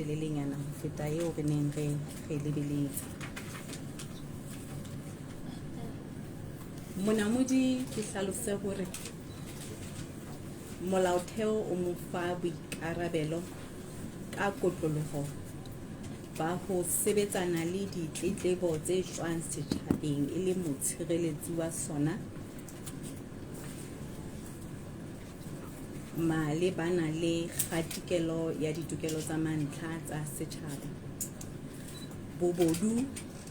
telelenyana ho feta eo re neng re lebeletse. Monamodi ke hlalose hore molaotheo o mo fa boikarabelo ka kotloloho ba ho sebetsana le ditletlebo tse tswang setjhabeng e le motshireletsi wa sona malebana le kgatikelo ya ditokelo tsa mantlha tsa setjhaba, bobodu,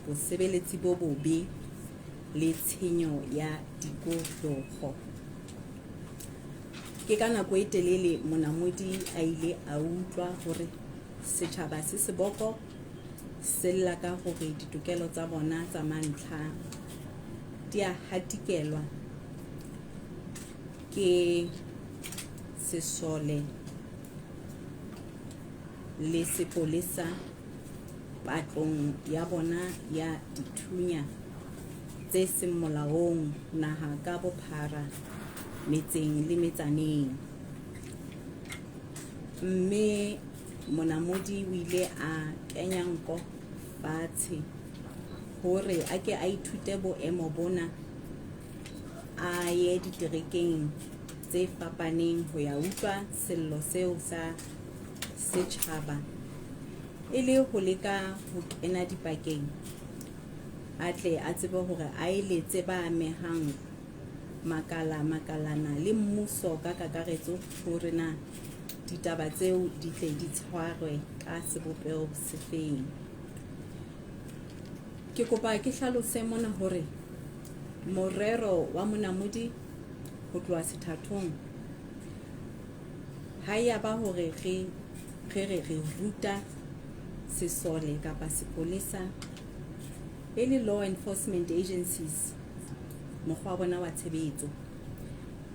bosebeletsi bo bobe le tshenyo ya tikoloho. Ke ka nako e telele monamodi a ile a utlwa hore setjhaba se seboko se lla ka hore ditokelo tsa bona tsa mantlha di a hatikelwa ke sesole le sepolesa patlong ya bona ya dithunya tse seng molaong naha ka bophara metseng le metsaneng. Mme monamodi o ile a kenya nko fatshe hore a ke a ithute boemo bona, a ye diterekeng tse fapaneng ho ya utlwa sello seo sa setjhaba e le ho leka ho kena dipakeng, a tle a tsebe hore a eletse ba amehang makalana le mmuso ka kakaretso hore na ditaba tseo di tle di tshwarwe ka sebopeo se feng. Ke kopa ke hlalose mona hore morero wa monamodi ho tloha sethathong ha ya ba hore re ruta sesole kapa sepolesa e le law enforcement agencies mokgwa bona wa tshebetso,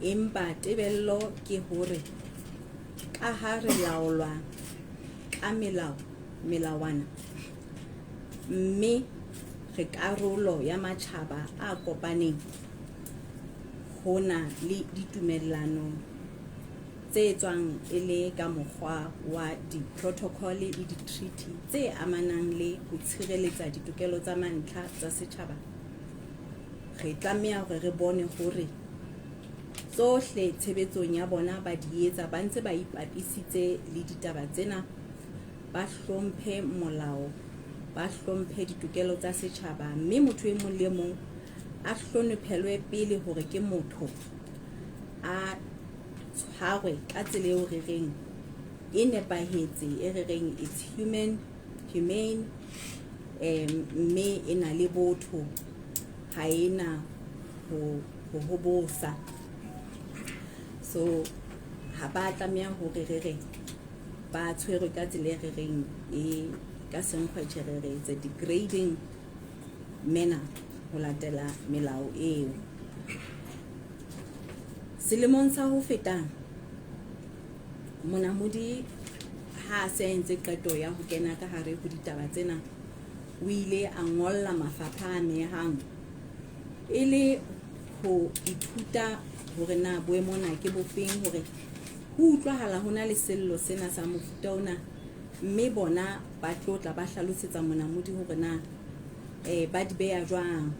empa tebello ke hore ka ha re laolwa ka melawana mme re karolo ya matjhaba a kopaneng hona le ditumellano tse tswang e le ka mokgwa wa di-protocol le di-treaty tse amanang le ho tshireletsa ditokelo tsa mantlha tsa setjhaba. Re tlameha hore re bone hore tsohle tshebetsong ya bona ba di etsa ba ntse ba ipapisitse le ditaba tsena, ba hlomphe molao, ba hlomphe ditokelo tsa setjhaba, mme motho e mong le mong a hlonophelwe pele hore ke motho, a tshwarwe ka tsela eo re reng e nepahetse, e re reng it's humane, mme e na le botho, ha ena ho hobosa. So ha ba tlameha hore re re ba tshwerwe ka tsela e re reng e ka senkgwetjhe re re it's a degrading manner ho latela melao eo. Selemong sa ho feta monamodi ha se entse qeto ya ho kena ka hare ho ditaba tsena, o ile a ngolla mafapha a mehang e le ho ithuta hore na boemona ke bofeng, hore ho utlwahala hona le sello sena sa mofuta ona, mme bona ba tlotla ba hlalosetsa monamodi hore na ba di beha jwang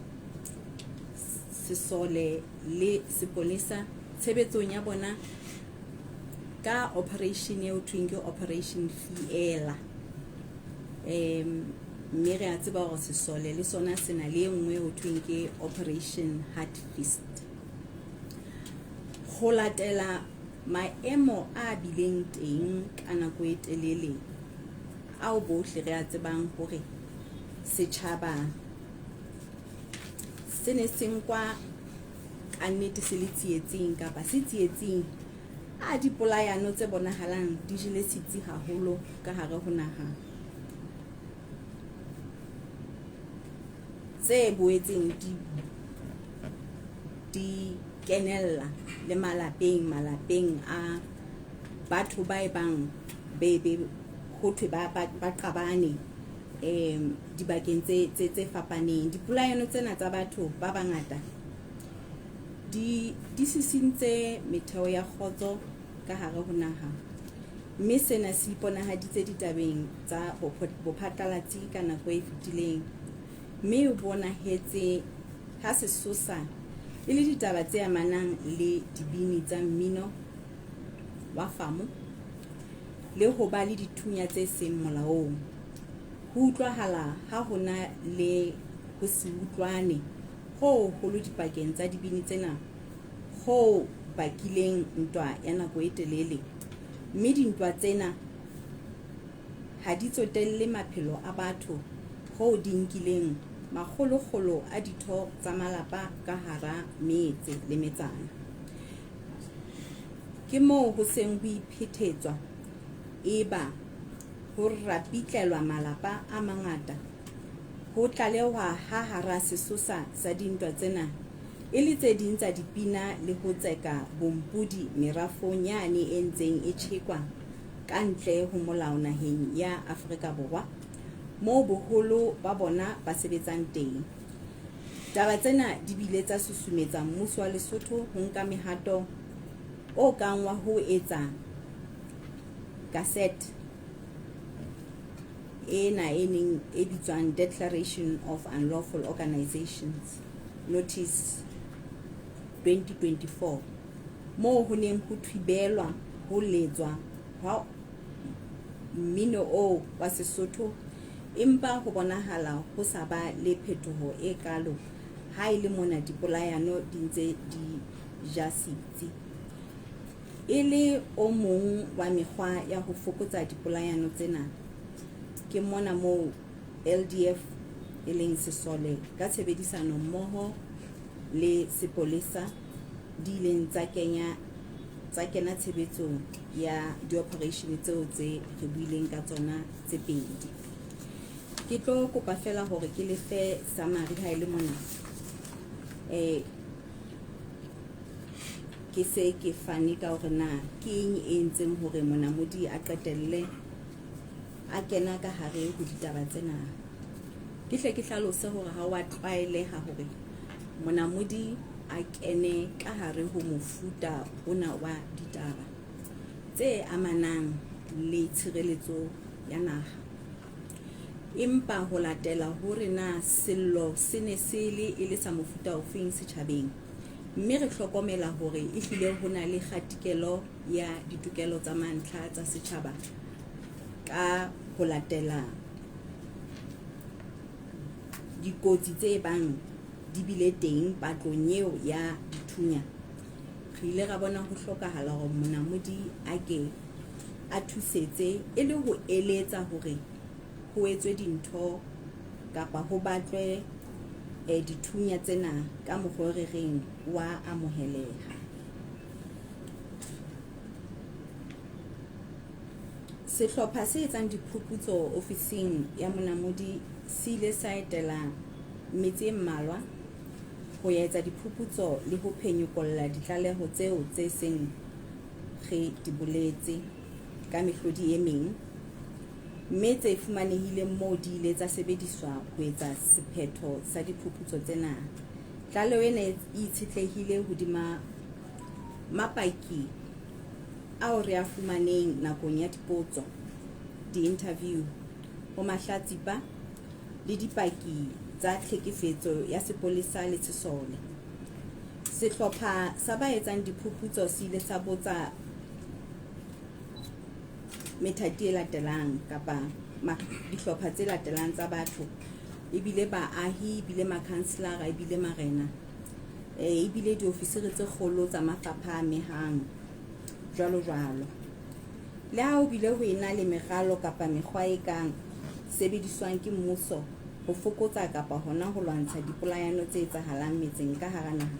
sesole le sepolesa tshebetsong ya bona ka operation eo thweng ke operation Ts'ehla. Mme re a tseba hore sesole le sona se na le nngwe ho thweng ke operation Heart Fist. Ho latela maemo a bileng teng ka nako e telele ao bohle re a tsebang hore setjhaba se ne se nkwa ka nnete se le tsietsing kapa se tsietsing a dipolayano tse bonahalang di jele setsi haholo ka hare ho naha, tse boetseng di kenella le malapeng a batho ba e bang be ho thwe ba qabane dibakeng tse fapaneng. Dipolayano tsena tsa batho ba bangata di sisintse metheo ya kgotso ka hare ho naha, mme sena se iponahaditse ditabeng tsa bophatlalatsi ka nako e fetileng, mme o bonahetse ha sesosa e le ditaba tse amanang le dibini tsa mmino wa famo le ho ba le dithunya tse seng molaong. Ho utlwahala ha ho na le ho se utlwane ho holo dipakeng tsa dibini tsena ho bakileng ntwa ya nako e telele, mme dintwa tsena ha di tsotelle maphelo a batho ho di nkileng makgolokgolo a ditho tsa malapa ka hara metse le metsana. Ke moo ho seng ho iphethetswa eba ho rapitlelwa malapa a mangata, ho tlalehwa ha hara sesosa sa dintwa tsena e le tse ding tsa dipina le ho tseka bompudi merafong yane e ntseng e tjhekwa ka ntle ho molao naheng ya Afrika Borwa, moo boholo ba bona ba sebetsang teng. Taba tsena di bile tsa susumetsa mmuso wa Lesotho ho nka mehato o kang wa ho etsa cassette ena e neng e bitswang Declaration of Unlawful Organizations Notice 2024, moo ho neng ho thibelwa ho letswa ha mmino o wa Sesotho, empa ho bonahala ho sa ba le phetoho e kalo ha e le mona dipolayano di ntse di ja setsi. E le o mong wa mekgwa ya ho fokotsa dipolayano tsena, ke mona moo LDF e leng sesole ka tshebedisano mmoho le sepolesa di ileng tsa kena tshebetsong ya di-operation tseo tse re buileng ka tsona tse pedi. Ke tlo kopa fela hore ke le fe summary ha e le mona ke se ke fane ka hore na ke eng e entseng hore monamodi a qetelle a kena ka hare ho ditaba tsena. Ke hle ke hlalose hore ha wa tlwaeleha hore monamodi a kene ka hare ho mofuta ona wa ditaba tse amanang le tshireletso ya naha, empa ho latela hore na sello se ne se le sa mofuta ofeng setjhabeng, mme re hlokomela hore e hlile ho na le kgatikelo ya ditokelo tsa mantlha tsa setjhaba ka ho latela dikotsi tse bang di bile teng patlong eo ya dithunya. Re ile ra bona ho hlokahala hore monamodi a ke a thusetse e le ho eletsa hore ho etswe dintho kapa ho batlwe dithunya tsena ka mokgwa re reng wa amoheleha. Sehlopha se etsang diphuputso ofising ya monamodi se ile sa etela metse e mmalwa ho etsa diphuputso le ho phenyokolla ditlaleho tseo tse seng re di boletse ka mehlodi e meng, mme tse fumanehileng moo di ile tsa sebediswa ho etsa sephetho sa diphuputso tsena. Tlaleho ena e itshetlehile hodima mapaki ao re a fumaneng nakong ya dipotso, di-interview, ho mahlatsipa le dipaki tsa tlhekefetso ya sepolesa le tsesole. Sehlopha sa ba etsang diphuputso se ile sa botsa methati e latelang kapa dihlopha tse latelang tsa batho, ebile baahi, ebile makhanselara, ebile marena, ebile diofisiri tse kgolo tsa mafapha a mehang, jwalo jwalo. Le ha ho bile ho ena le meralo kapa mekgwa e kang sebediswang ke mmuso ho fokotsa kapa hona ho lwantsha dipolayano tse etsahalang metseng ka hara naha,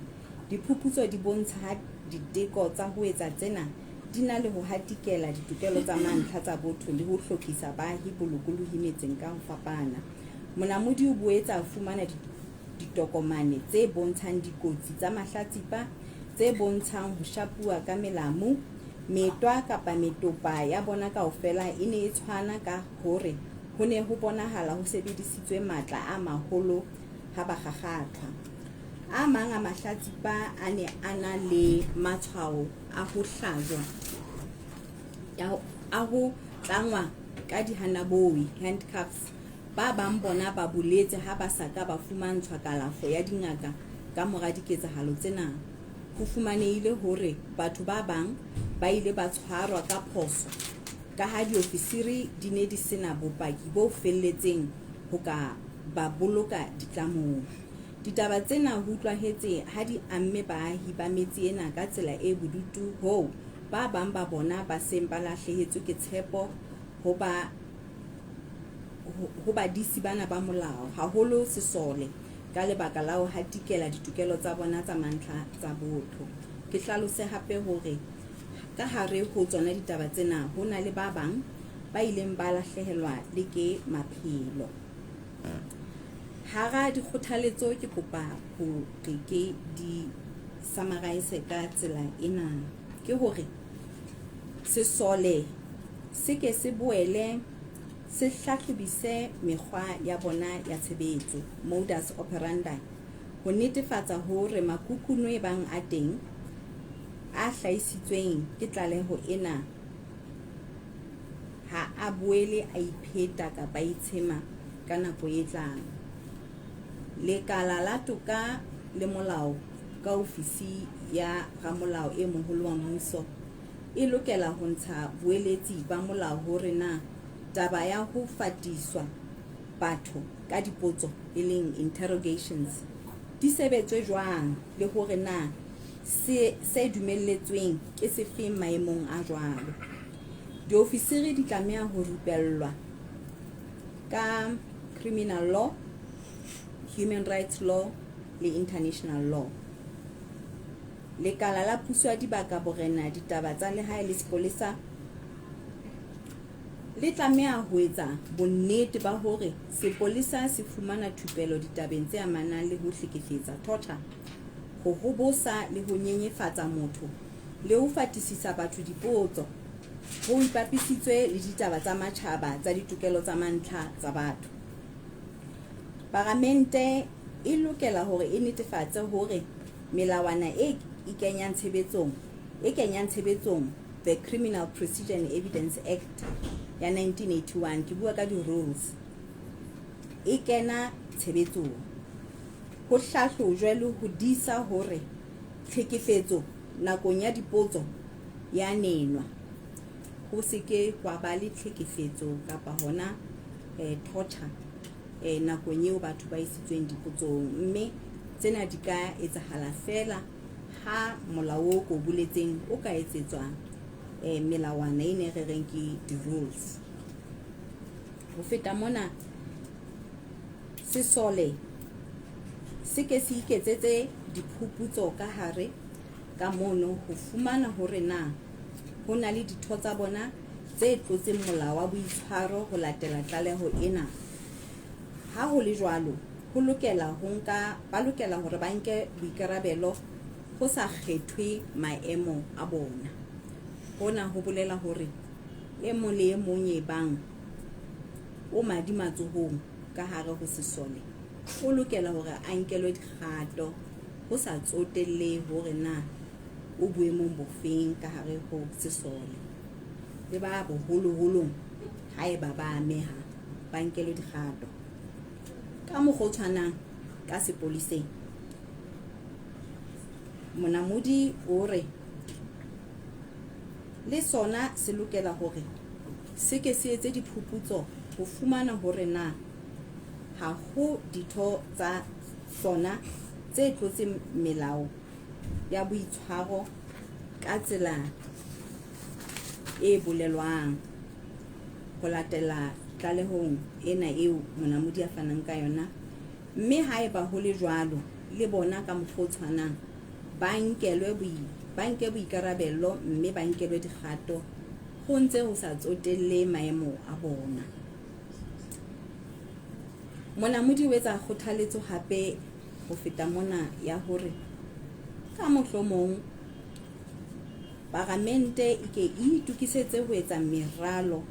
diphuputso di bontsha ha diteko tsa ho etsa tsena di na le ho hatikela ditokelo tsa mantlha tsa botho le ho hlophisa baahi bolokolohi metseng ka ho fapana. Monamodi o boetsa a fumana ditokomane tse bontshang dikotsi tsa mahlatsipa, tse bontshang ho shapuwa ka melamu, metwa kapa metopa ya bona kaofela e ne e tshwana ka hore ho ne ho bonahala ho sebedisitswe matla a maholo ha ba kgakgathwa. A mang a mahlatsipa a ne a na le matshwao a ho hlajwa a ho tlangwa ka dihanaboi, handcuffs, ba bang bona ba boletse ha ba sa ka ba fumantshwa kalafo ya dingaka ka mora diketsahalo tsena. Ho fumanehile hore batho ba bang ba ile ba tshwarwa ka phoso ka ha diofisiri di ne di sena bopaki bo felletseng ho ka ba boloka ditlamong. Ditaba tsena ho utlwahetse ha di amme baahi ba metse ena ka tsela e bodutu hoo ba bang ba bona ba seng ba lahlehetswe ke tshepo ho badisi bana ba molao, haholo sesole, ka lebaka la ho hatikela ditokelo tsa bona tsa mantlha tsa botho. Ke hlalose hape hore ka hare ho tsona ditaba tsena ho na le ba bang ba ileng ba lahlehelwa le ke maphelo. Hara dikgothaletso ke kopa ho ke di summarize ka tsela ena ke hore sesole se ke se boele se hlahlobise mekgwa ya bona ya tshebetso, modus operandi, ho netefatsa hore makukuno e bang a teng a hlahisitsweng ke tlaleho ena ha a boele a ipheta kapa itshema ka nako e tlang. Lekala la toka le molao ka ofisi ya ramolao e moholo wa mmuso e lokela ho ntsha boeletsi ba molao hore na taba ya ho fatiswa batho ka dipotso e leng interrogations di sebetswe jwang le hore na se dumelletsweng ke sefeng maemong a jwalo. Diofisiri di tlameha ho rupellwa ka criminal law, human rights law le international law. Lekala la puso ya dibaka, borena, ditaba tsa lehae le sepolesa le tlameha ho etsa bonnete ba hore sepolesa se fumana thupelo ditabeng tse amanang le ho hlekefetsa, torture, ho hobosa le ho nyenyefatsa motho le ho fatisisa batho dipotso ho ipapisitswe le ditaba tsa matjhaba tsa ditokelo tsa mantlha tsa batho. Parlamente e lokela hore e netefatse hore melawana e kenyang tshebetsong the Criminal Procedure and Evidence Act ya 1981, ke bua ka di-rules, e kena tshebetsong. Ho hlahlojwe le ho disa hore tlhekefetso nakong ya dipotso ya nenwa, ho seke hwa ba le tlhekefetso kapa hona torture nakong eo batho ba isitsweng dipotsong, mme tsena di ka etsahala fela ha molao o ko buletseng o ka etsetswa melawana e ne re reng ke di-rules. Ho feta mona, sesole se ke se iketsetse diphuputso ka hare ka mono ho fumana hore na ho na le ditho tsa bona tse tlotseng molao wa boitshwaro ho latela tlaleho ena. Ha ho le jwalo, ba lokela hore ba nke boikarabelo ho sa kgethwe maemo a bona. Hona ho bolela hore e mong le e mong e bang o madimatsohong ka hare ho sesole o lokela hore a nkelwe dikgato ho sa tsotelle hore na o boemong bofeng ka hare ho sesole. Le ba boholo-holong haeba ba ameha ba nkelwe dikgato ka mokgwa o tshwanang ka sepoleseng. Monamodi o re le sona se lokela hore se ke se etse diphuputso ho fumana hore na ha ho ditho tsa sona tse tlotseng melao ya boitshwaro ka tsela e bolelwang ho latela tlalehong ena eo monamodi a fanang ka yona, mme haeba ho le jwalo le bona ka mokgwa o tshwanang ba nke boikarabello mme ba nkelwe dikgato ho ntse ho sa tsotelle maemo a bona. Monamodi o etsa kgothaletso hape ho feta mona ya hore ka mohlomong Parlamente e ke itukisetse ho etsa meralo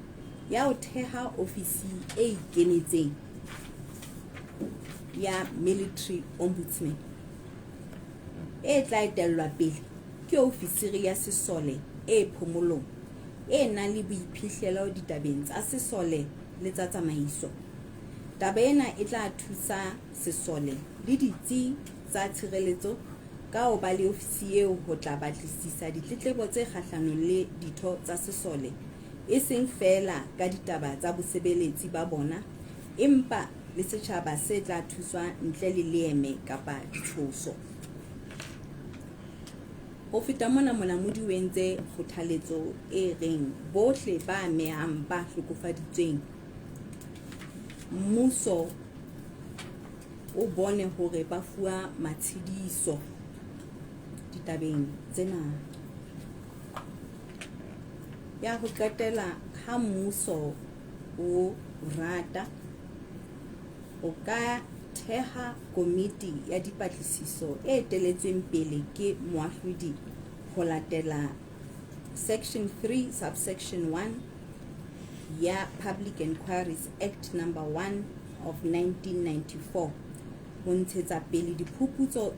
ya ho theha ofisi e ikemetseng ya military ombudsman e tla etellwa pele ke ofisiri ya sesole e phomolong e nang le boiphihlelo ditabeng tsa sesole le tsa tsamaiso. Taba ena e tla thusa sesole le ditsi tsa tshireletso ka ho ba le ofisi eo ho tla batlisisa ditletlebo tse kgahlanong le ditho tsa sesole, e seng fela ka ditaba tsa bosebeletsi ba bona, empa le setjhaba se tla thuswa ntle le leeme kapa ditshoso. Ho feta mona, monamodi o entse kgothaletso e reng bohle ba amehang ba hlokofaditsweng, mmuso o bone hore ba fuwa matshediso ditabeng tsena. Ya ho qetela, ha mmuso o rata, o ka theha komiti ya dipatlisiso e eteletsweng pele ke moahlodi ho latela Section 3, Subsection 1 ya Public Inquiries Act number 1 of 1994 ho ntshetsa pele diphuputso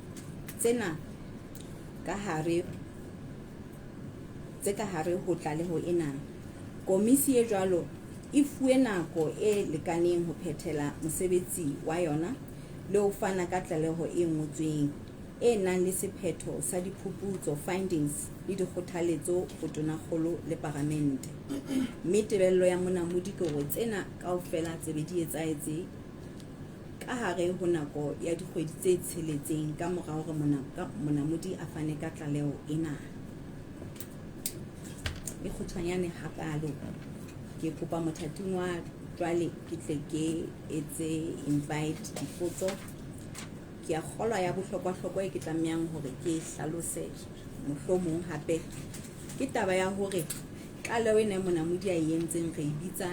tsena ka hare ho tlaleho ena. Komisi e jwalo e fuwe nako e lekaneng ho phethela mosebetsi wa yona le ho fana ka tlaleho e ngotsweng e nang le sephetho sa diphuputso, findings le dikgothaletso ho tonakgolo le Palamente. Mme tebello ya monamodi ke hore tsena kaofela tse be di etsahetse ka hare ho nako ya dikgwedi tse tsheletseng ka mora hore monamodi a fane ka tlaleho ena. E kgutshwanyane hakalo, ke kopa mothating wa jwale ke tle ke etse invite dipotso. Ke a kgolwa ya bohlokwa e ke tlamehang hore ke hlalose mohlomong hape ke taba ya hore tlaleho ena monamodi a entseng re bitsa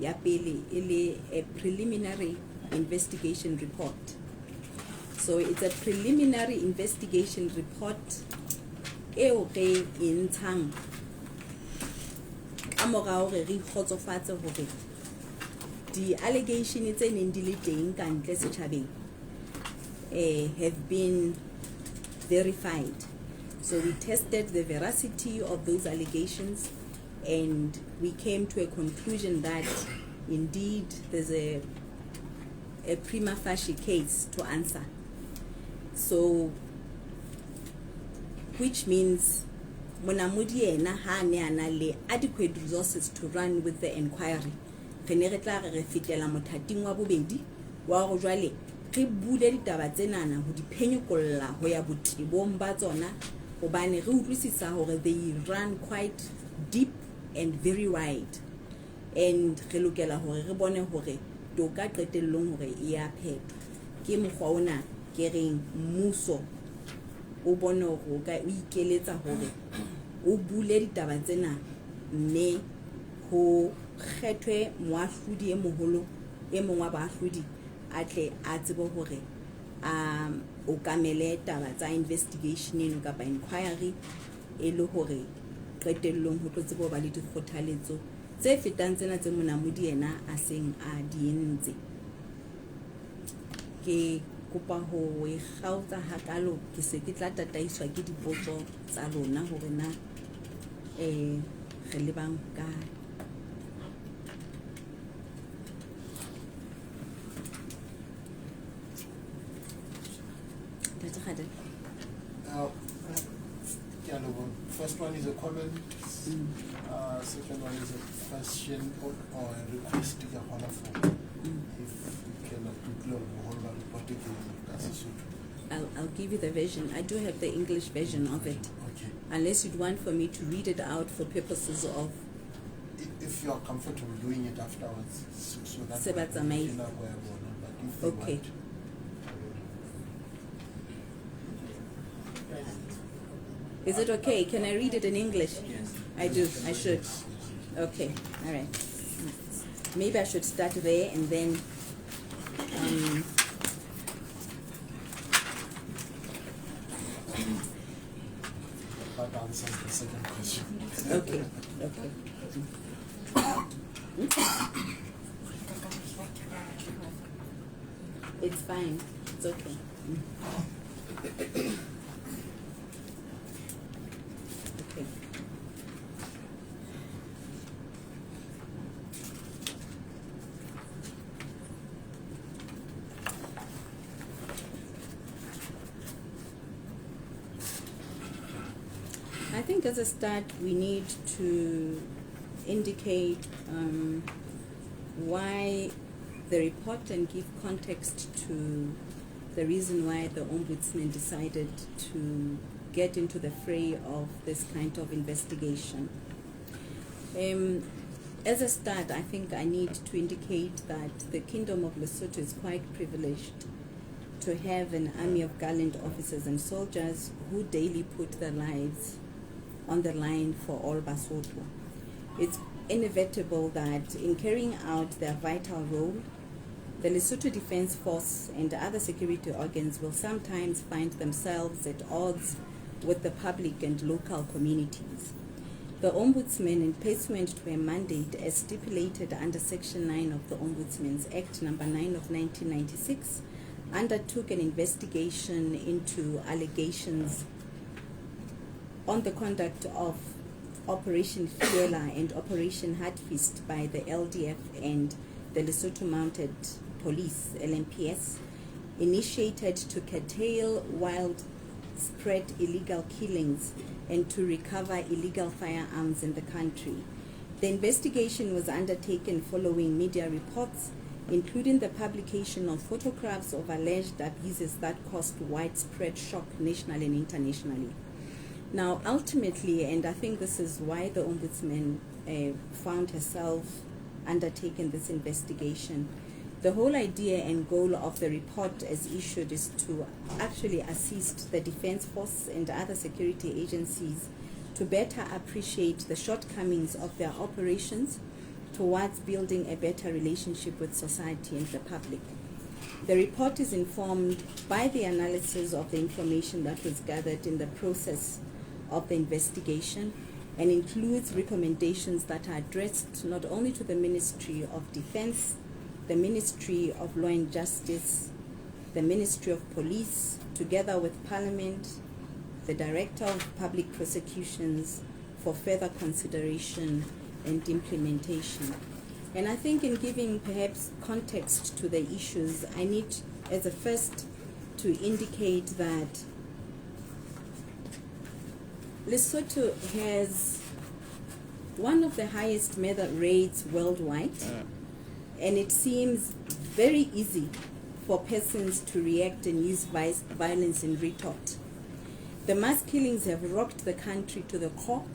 ya pele e le a preliminary investigation report. So it's a preliminary investigation report eo re intshang ka mora hore re ikgotsofatse hore di-allegation tse neng di le teng ka ntle setjhabeng have been verified. So we tested the veracity of those allegations and we came to a conclusion that indeed there's a prima facie case to answer. So which means monamodi yena ha ne ana le adequate resources to run with the inquiry. Re ne re tla re fetela mothating wa bobedi wa go jwale re bule ditaba tsenana ho di phenyokolla ho ya botebong ba tsona, hobane re utlwisisa hore they run quite deep and very wide, and re lokela hore re bone hore toka qetellong hore e a phethwa. Ke mokgwa ona ke reng mmuso o bone hore o ka ikeletsa hore o bule ditaba tsena, mme ho kgethwe moahlodi e moholo e mong wa baahlodi a tle a tsebe hore o kamele taba tsa investigation eno kapa inquiry e le hore qetellong ho tlo tsebe ho ba le dikgothaletso tse fetang tsena tse monamodi yena a seng a di entse. Ke kopa ho e kgaotsa hakalo, ke se ke tla tataiswa ke dipotso tsa lona hore na re lebang kae. First one is a comment, second one is a question or a request to the for if we cannot include the whole report I'll give you the version. I do have the English version of it. Okay. Unless you'd want for me to read it out for purposes of... If you are comfortable doing it afterwards, so that Sebat's amazing. Okay. Is it okay? Can I read it in English? Yes. I do. I should. Okay. All right. Maybe I should start there and then... That answers the second question. Okay. Okay. It's fine. It's okay. Okay. think as a start, we need to indicate why the report and give context to the reason why the Ombudsman decided to get into the fray of this kind of investigation. As a start, I think I need to indicate that the Kingdom of Lesotho is quite privileged to have an army of gallant officers and soldiers who daily put their lives on the line for all Basotho. It's inevitable that in carrying out their vital role, the Lesotho Defense Force and other security organs will sometimes find themselves at odds with the public and local communities. The Ombudsman, in pursuant to a mandate as stipulated under Section 9 of the Ombudsman's Act No. 9 of 1996, undertook an investigation into allegations on the conduct of Operation Ts'ehla and Operation Hardfist by the LDF and the Lesotho Mounted Police, LMPS, initiated to curtail widespread illegal killings and to recover illegal firearms in the country. The investigation was undertaken following media reports, including the publication of photographs of alleged abuses that caused widespread shock nationally and internationally. Now, ultimately, and I think this is why the Ombudsman found herself undertaking this investigation, the whole idea and goal of the report as issued is to actually assist the Defense Force and other security agencies to better appreciate the shortcomings of their operations towards building a better relationship with society and the public. The report is informed by the analysis of the information that was gathered in the process of the investigation and includes recommendations that are addressed not only to the Ministry of Defense, the Ministry of Law and Justice, the Ministry of Police, together with Parliament, the Director of Public Prosecutions, for further consideration and implementation. And I think in giving perhaps context to the issues, I need as a first to indicate that Lesotho has one of the highest murder rates worldwide, and it seems very easy for persons to react and use violence in retort. The mass killings have rocked the country to the core,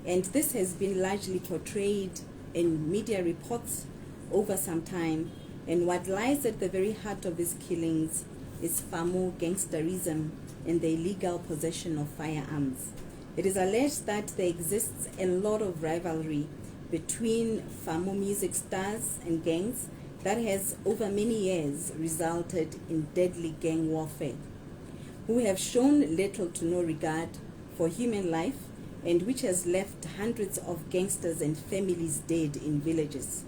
and this has been largely portrayed in media reports over some time, and what lies at the very heart of these killings is FAMO gangsterism and the illegal possession of firearms. It is alleged that there exists a lot of rivalry between FAMO music stars and gangs that has over many years resulted in deadly gang warfare, who have shown little to no regard for human life and which has left hundreds of gangsters and families dead in villages.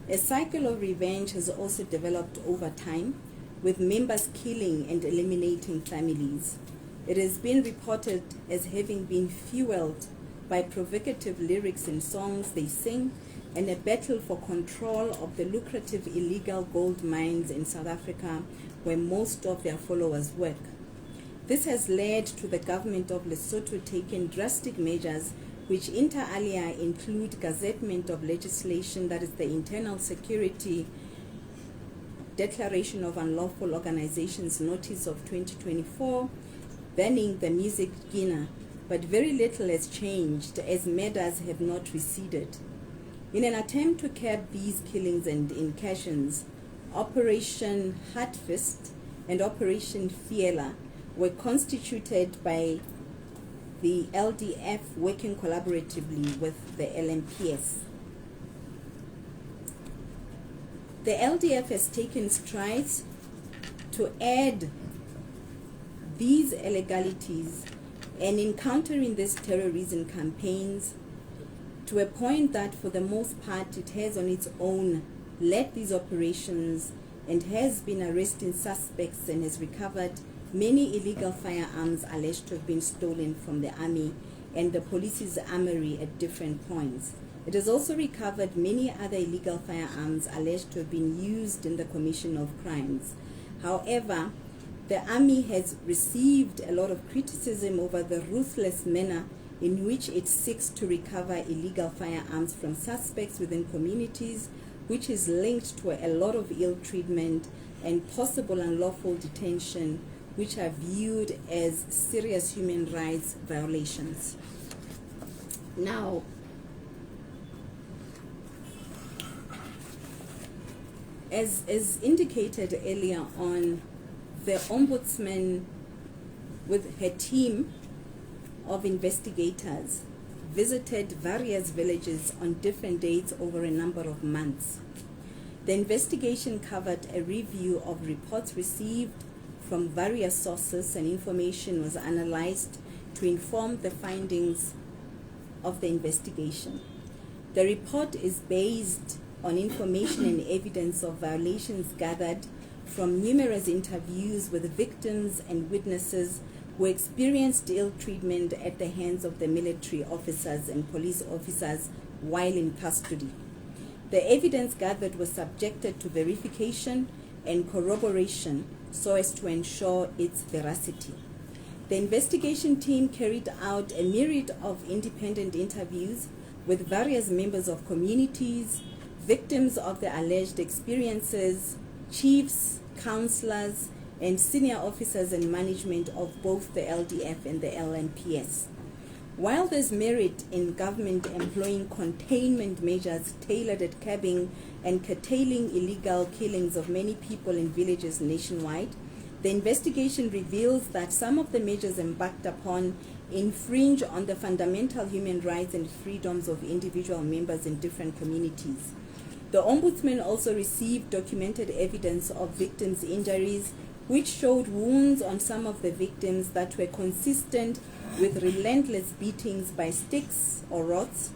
A cycle of revenge has also developed over time, with members killing and eliminating families. It has been reported as having been fueled by provocative lyrics in songs they sing and a battle for control of the lucrative illegal gold mines in South Africa where most of their followers work. This has led to the government of Lesotho taking drastic measures which inter alia include gazettement of legislation, that is the Internal Security Declaration of Unlawful Organizations Notice of 2024, banning the music Guiana, but very little has changed as murders have not receded. In an attempt to curb these killings and incursions, Operation Hardfist and Operation Ts'ehla were constituted by the LDF working collaboratively with the LMPS. The LDF has taken strides to add these illegalities and in countering these terrorism campaigns to a point that for the most part it has on its own led these operations and has been arresting suspects and has recovered many illegal firearms alleged to have been stolen from the army and the police's armory at different points. It has also recovered many other illegal firearms alleged to have been used in the commission of crimes. However, the army has received a lot of criticism over the ruthless manner in which it seeks to recover illegal firearms from suspects within communities, which is linked to a lot of ill treatment and possible unlawful detention, which are viewed as serious human rights violations. Now, as indicated earlier on, the Ombudsman with her team of investigators visited various villages on different dates over a number of months. The investigation covered a review of reports received from various sources, and information was analyzed to inform the findings of the investigation. The report is based on information and evidence of violations gathered from numerous interviews with victims and witnesses who experienced ill treatment at the hands of the military officers and police officers while in custody. The evidence gathered was subjected to verification and corroboration so as to ensure its veracity. The investigation team carried out a myriad of independent interviews with various members of communities, victims of the alleged experiences, chiefs, councillors, and senior officers and management of both the LDF and the LNPS. While there's merit in government employing containment measures tailored at curbing and curtailing illegal killings of many people in villages nationwide, the investigation reveals that some of the measures embarked upon infringe on the fundamental human rights and freedoms of individual members in different communities. The Ombudsman also received documented evidence of victims' injuries, which showed wounds on some of the victims that were consistent with relentless beatings by sticks or rods,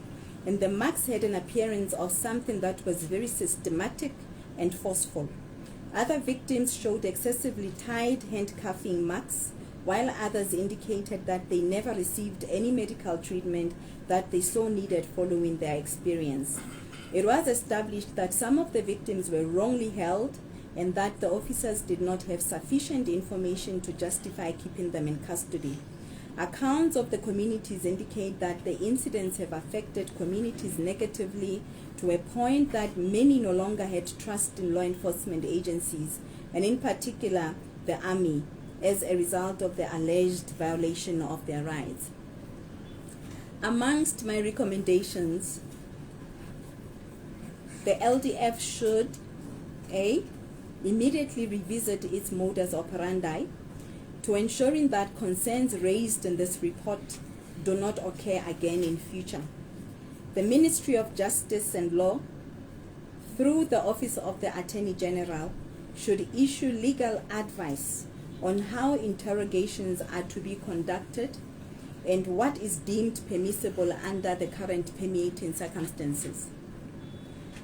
and the marks had an appearance of something that was very systematic and forceful. Other victims showed excessively tight handcuffing marks, while others indicated that they never received any medical treatment that they so needed following their experience. It was established that some of the victims were wrongly held and that the officers did not have sufficient information to justify keeping them in custody. Accounts of the communities indicate that the incidents have affected communities negatively to a point that many no longer had trust in law enforcement agencies, and in particular the army, as a result of the alleged violation of their rights. Amongst my recommendations, the LDF should A. immediately revisit its modus operandi to ensuring that concerns raised in this report do not occur again in future. The Ministry of Justice and Law, through the Office of the Attorney General, should issue legal advice on how interrogations are to be conducted and what is deemed permissible under the current permeating circumstances.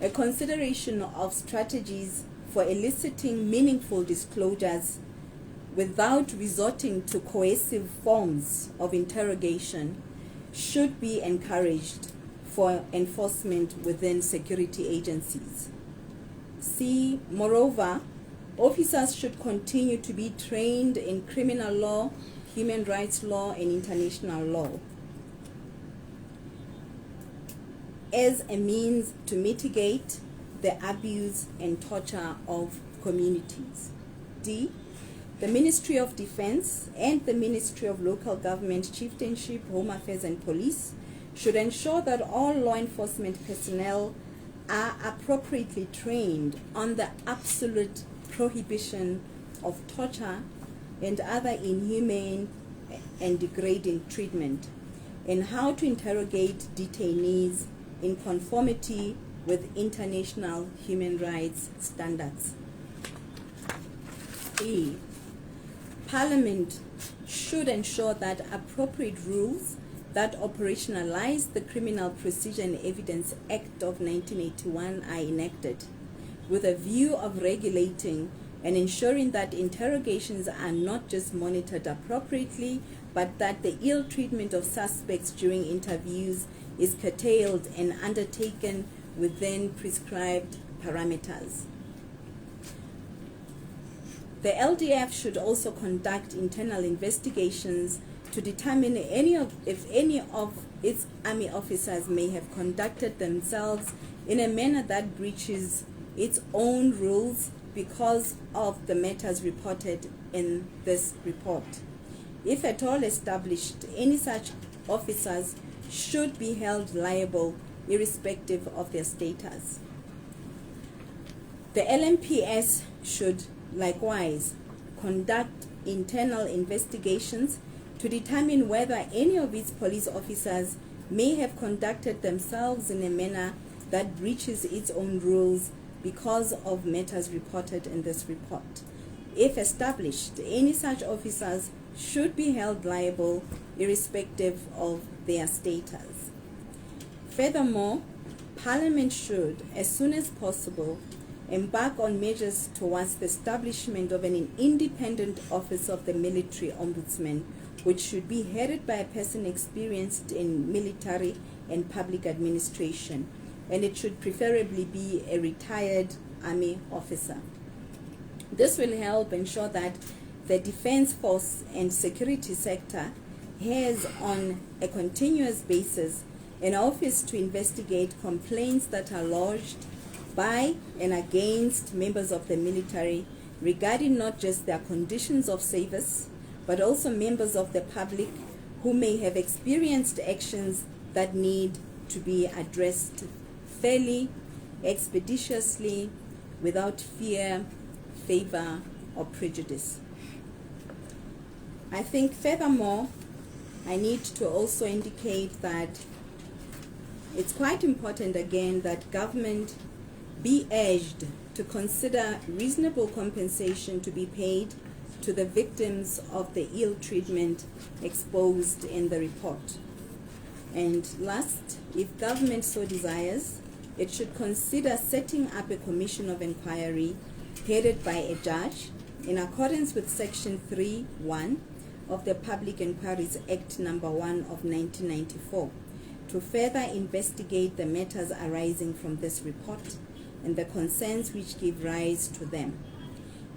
A consideration of strategies for eliciting meaningful disclosures without resorting to coercive forms of interrogation should be encouraged for enforcement within security agencies. C. Moreover, officers should continue to be trained in criminal law, human rights law, and international law as a means to mitigate the abuse and torture of communities. D. The Ministry of Defense and the Ministry of Local Government, Chieftainship, Home Affairs and Police should ensure that all law enforcement personnel are appropriately trained on the absolute prohibition of torture and other inhumane and degrading treatment, and how to interrogate detainees in conformity with international human rights standards. E. Parliament should ensure that appropriate rules that operationalize the Criminal Procedure and Evidence Act of 1981 are enacted, with a view of regulating and ensuring that interrogations are not just monitored appropriately, but that the ill treatment of suspects during interviews is curtailed and undertaken within prescribed parameters. The LDF should also conduct internal investigations to determine if any of its army officers may have conducted themselves in a manner that breaches its own rules because of the matters reported in this report. If at all established, any such officers should be held liable irrespective of their status. The LMPS should likewise conduct internal investigations to determine whether any of its police officers may have conducted themselves in a manner that breaches its own rules because of matters reported in this report. If established, any such officers should be held liable irrespective of their status. Furthermore, Parliament should, as soon as possible, embark on measures towards the establishment of an independent office of the military ombudsman, which should be headed by a person experienced in military and public administration, and it should preferably be a retired army officer. This will help ensure that the defense force and security sector has, on a continuous basis, an office to investigate complaints that are lodged by and against members of the military regarding not just their conditions of service, but also members of the public who may have experienced actions that need to be addressed fairly, expeditiously, without fear, favor, or prejudice. I think furthermore, I need to also indicate that it's quite important again that government be urged to consider reasonable compensation to be paid to the victims of the ill treatment exposed in the report. And last, if government so desires, it should consider setting up a commission of inquiry headed by a judge in accordance with Section 3(1) of the Public Inquiries Act No. 1 of 1994 to further investigate the matters arising from this report and the concerns which give rise to them.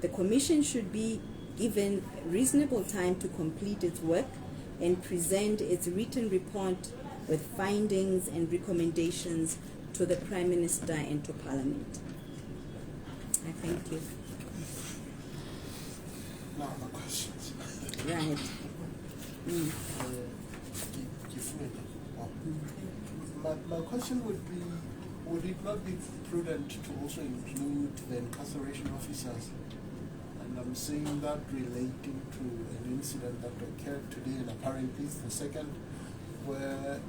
The Commission should be given reasonable time to complete its work and present its written report with findings and recommendations to the Prime Minister and to Parliament. I thank you. Now the questions. Right. My question would be, would it not be prudent to also include the incarceration officers? And I'm saying that relating to an incident that occurred today, and apparently it's the second, where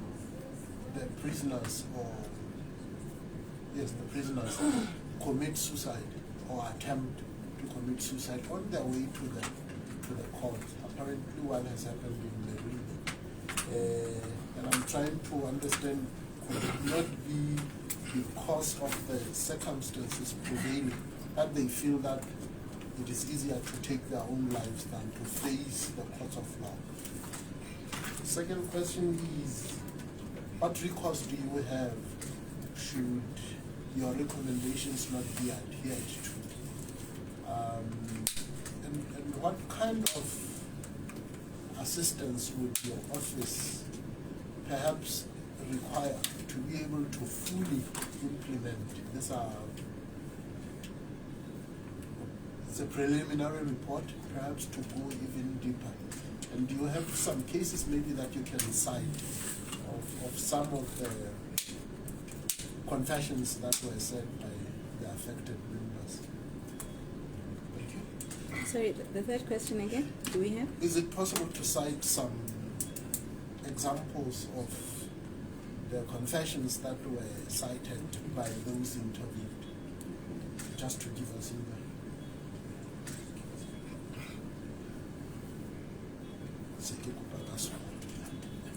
the prisoners commit suicide or attempt to commit suicide on their way to the court. Apparently one has happened in Merida. And I'm trying to understand, could it not be because of the circumstances prevailing that they feel that it is easier to take their own lives than to face the courts of law? The second question is, what recourse do you have should your recommendations not be adhered to? And what kind of assistance would your office perhaps require to be able to fully implement this? It's a preliminary report, perhaps to go even deeper. And do you have some cases maybe that you can cite of some of the confessions that were said by the affected members? Thank you. Sorry, the third question again, do we have? Is it possible to cite some examples of the confessions that were cited by those interviewed, just to give us either?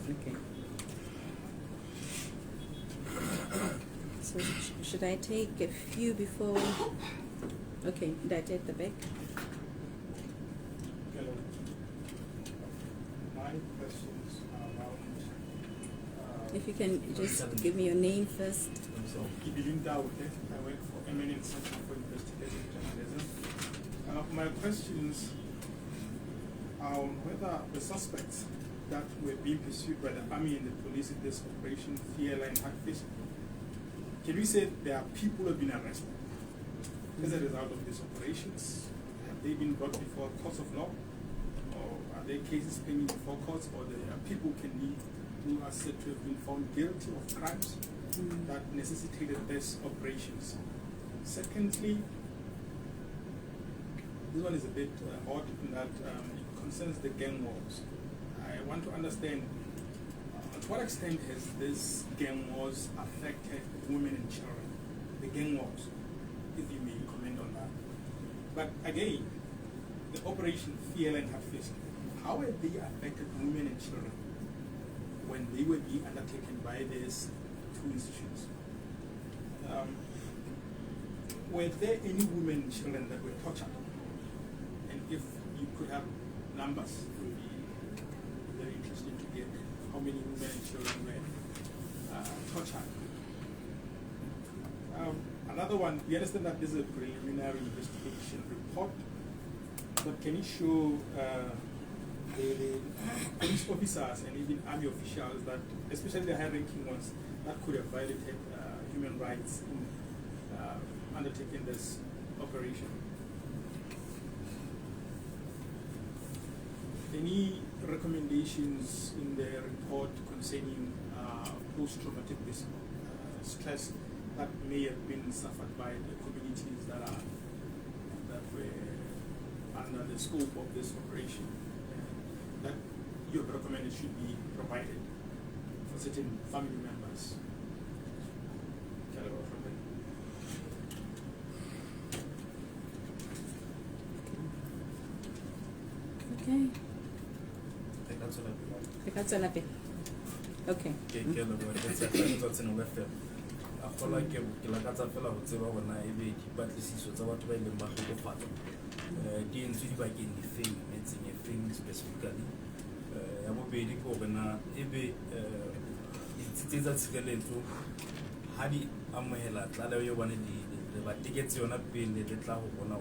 Okay. So should I take a few before? Okay, did I take the back? My questions are about. If you can just give me your name first. I work for Eminent Center for Investigative Journalism. My questions are on whether the suspects that were being pursued by the army and the police in this operation, 𝗢𝗢𝗓𝗓 and 𝗢𝗢𝗓𝗧𝗟𝗢𝗢, can we say there are people who have been arrested as a result of these operations? Have they been brought before courts of law? Or are there cases pending before courts? Or there are people who are said to have been found guilty of crimes that necessitated these operations? Secondly, this one is a bit odd in that it concerns the gang wars. I want to understand to what extent has this gang wars affected women and children? The gang wars, if you may comment on that. But again, the operation 𝗢𝗢𝗓𝗓 and 𝗢𝗢𝗓𝗓, how have they affected women and children when they were being undertaken by these two institutions? Were there any women and children that were tortured? And if you could have numbers, it would be very interesting to get how many women and children were tortured. Another one, we understand that this is a preliminary investigation report, but can you show the police officers and even army officials that, especially the high-ranking ones, that could have violated human rights in undertaking this operation? Any recommendations in the report concerning post-traumatic stress that may have been suffered by the communities that were under the scope of this operation, that you have recommended should be provided for certain family members? Okay. Okay. Agola ke lakatsa fela go tseba bona e be dipatlisiso tsa batho ba ileng ba hlokofatswa di entswe dibakeng difeng metseng e feng specifically. Ya bobedi ke gore na e be ditsi tsa tshireletso ha di amohela tlaleho yo bane le ba tiketse yona pele le tla go bona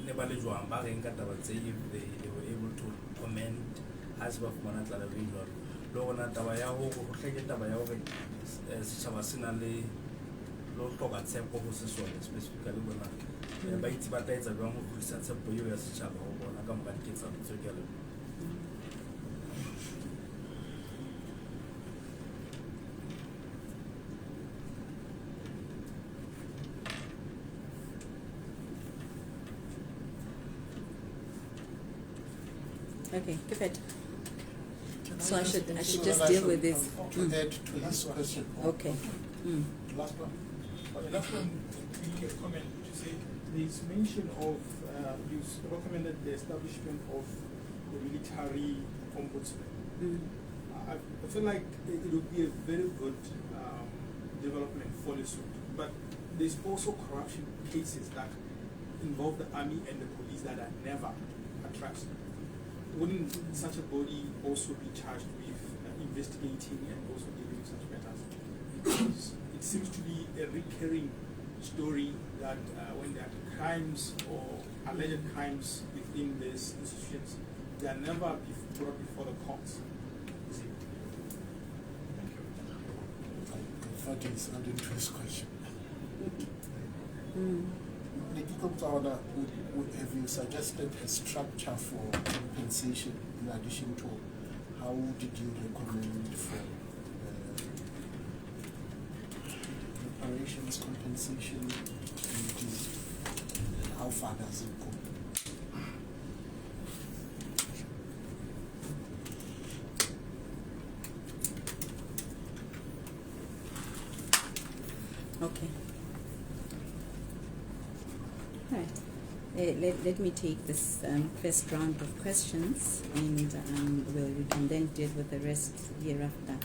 ne ba le jwang ba reng ka taba tse they were able to comment as ba fumana tlaleho e jwalo. Le gona taba ya go hleke taba ya gore setšhaba se na le lo hloka tshepo go se sone specifically bona ba itse ba tla etsa jwang go kgolisa tshepo eo ya setšhaba go bona ka moka diketsano tseo ke a leboga. Okay, give it. So I should just deal with this. Add to this question. Okay. The last one. The last one, we comment to say there is mention of you recommended the establishment of the military ombudsman. I feel like it would be a very good development for the suit, but there's also corruption cases that involve the army and the police that are never addressed. Wouldn't such a body also be charged with investigating and also dealing with such matters? Because it seems to be a recurring story that when there are crimes or alleged crimes within these institutions, they are never brought before the courts. Thank you. I thought it's not into this question. Have you suggested a structure for compensation in addition to how did you recommend for reparations, compensation, communities? How far does it go? Okay. All right. Let me take this first round of questions, and we can then deal with the rest hereafter.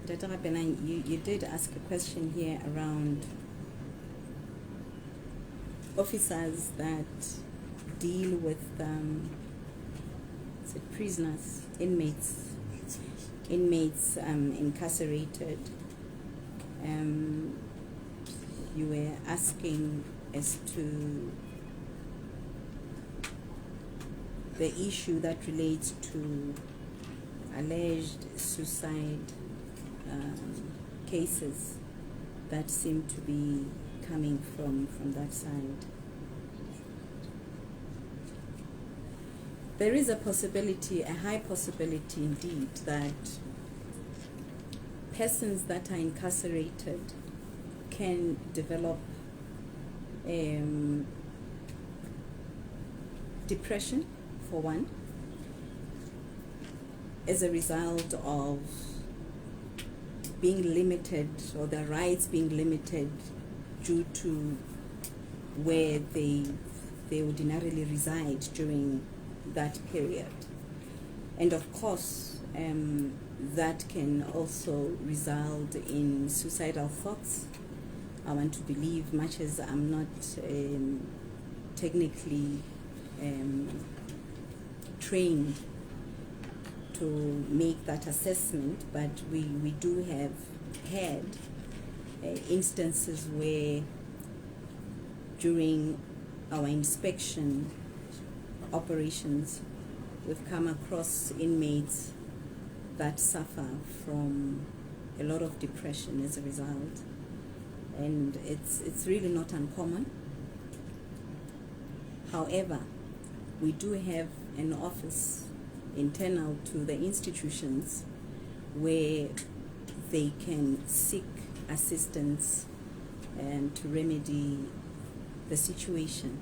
Dr. Rapena, you did ask a question here around officers that deal with prisoners, inmates incarcerated. You were asking as to the issue that relates to alleged suicide cases that seem to be coming from that side. There is a possibility, a high possibility indeed, that persons that are incarcerated can develop depression, for one, as a result of being limited, or their rights being limited due to where they ordinarily reside during that period. And of course, that can also result in suicidal thoughts. I want to believe, much as I'm not technically trained to make that assessment, but we do have had instances where during our inspection operations we've come across inmates that suffer from a lot of depression as a result, and it's really not uncommon. However, we do have an office internal to the institutions where they can seek assistance and to remedy the situation.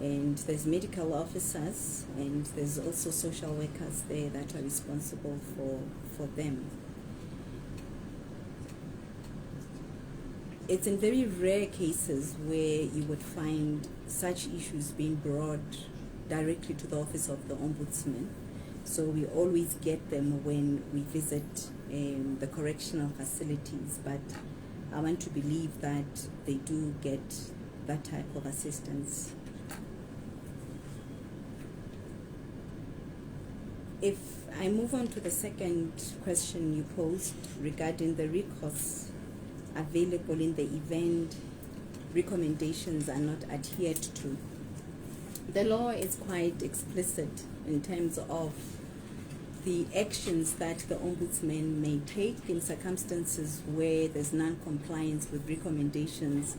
And there's medical officers, and there's also social workers there that are responsible for them. It's in very rare cases where you would find such issues being brought directly to the office of the Ombudsman. So we always get them when we visit the correctional facilities, but I want to believe that they do get that type of assistance. If I move on to the second question you posed regarding the recourse available in the event recommendations are not adhered to, the law is quite explicit in terms of the actions that the Ombudsman may take in circumstances where there's non-compliance with recommendations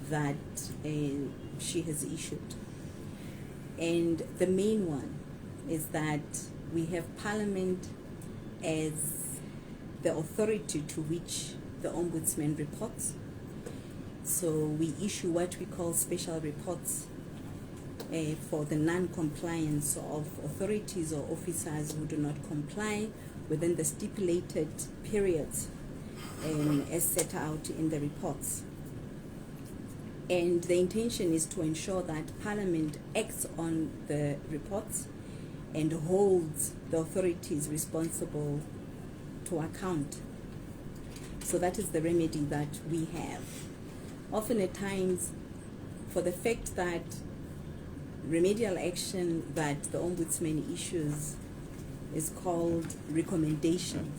that she has issued. And the main one is that we have Parliament as the authority to which the Ombudsman reports. So we issue what we call special reports for the non-compliance of authorities or officers who do not comply within the stipulated periods as set out in the reports. And the intention is to ensure that Parliament acts on the reports and holds the authorities responsible to account. So that is the remedy that we have. Often at times, for the fact that remedial action that the Ombudsman issues is called recommendation,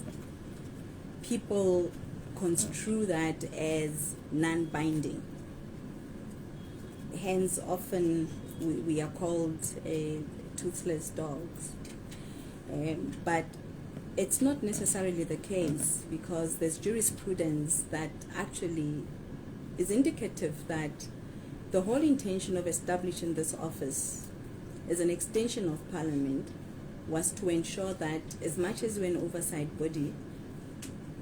people construe that as non-binding. Hence, often we are called toothless dogs. But it's not necessarily the case, because there's jurisprudence that actually is indicative that the whole intention of establishing this office as an extension of Parliament was to ensure that, as much as we're an oversight body,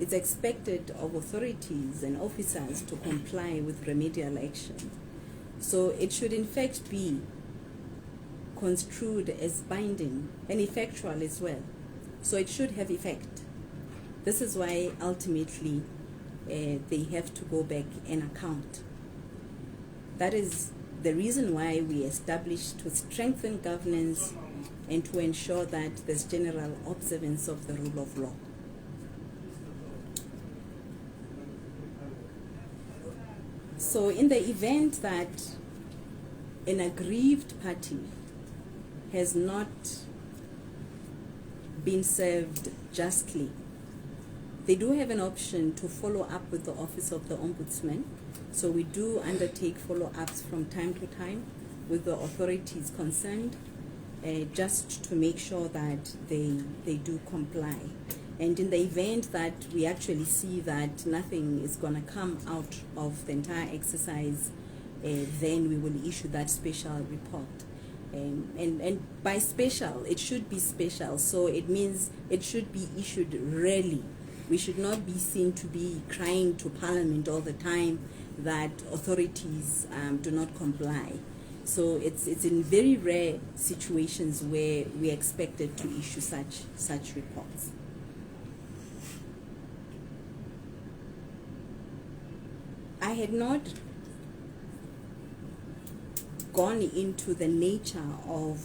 it's expected of authorities and officers to comply with remedial action. So it should in fact be construed as binding and effectual as well. So it should have effect. This is why ultimately they have to go back and account. That is the reason why we established to strengthen governance and to ensure that there's general observance of the rule of law. So in the event that an aggrieved party has not been served justly, They do have an option to follow up with the Office of the Ombudsman. So we do undertake follow-ups from time to time with the authorities concerned, just to make sure that they do comply. And in the event that we actually see that nothing is going to come out of the entire exercise, then we will issue that special report. And by special, it should be special, so it means it should be issued rarely. We should not be seen to be crying to Parliament all the time that authorities do not comply. So it's in very rare situations where we are expected to issue such reports. I had not gone into the nature of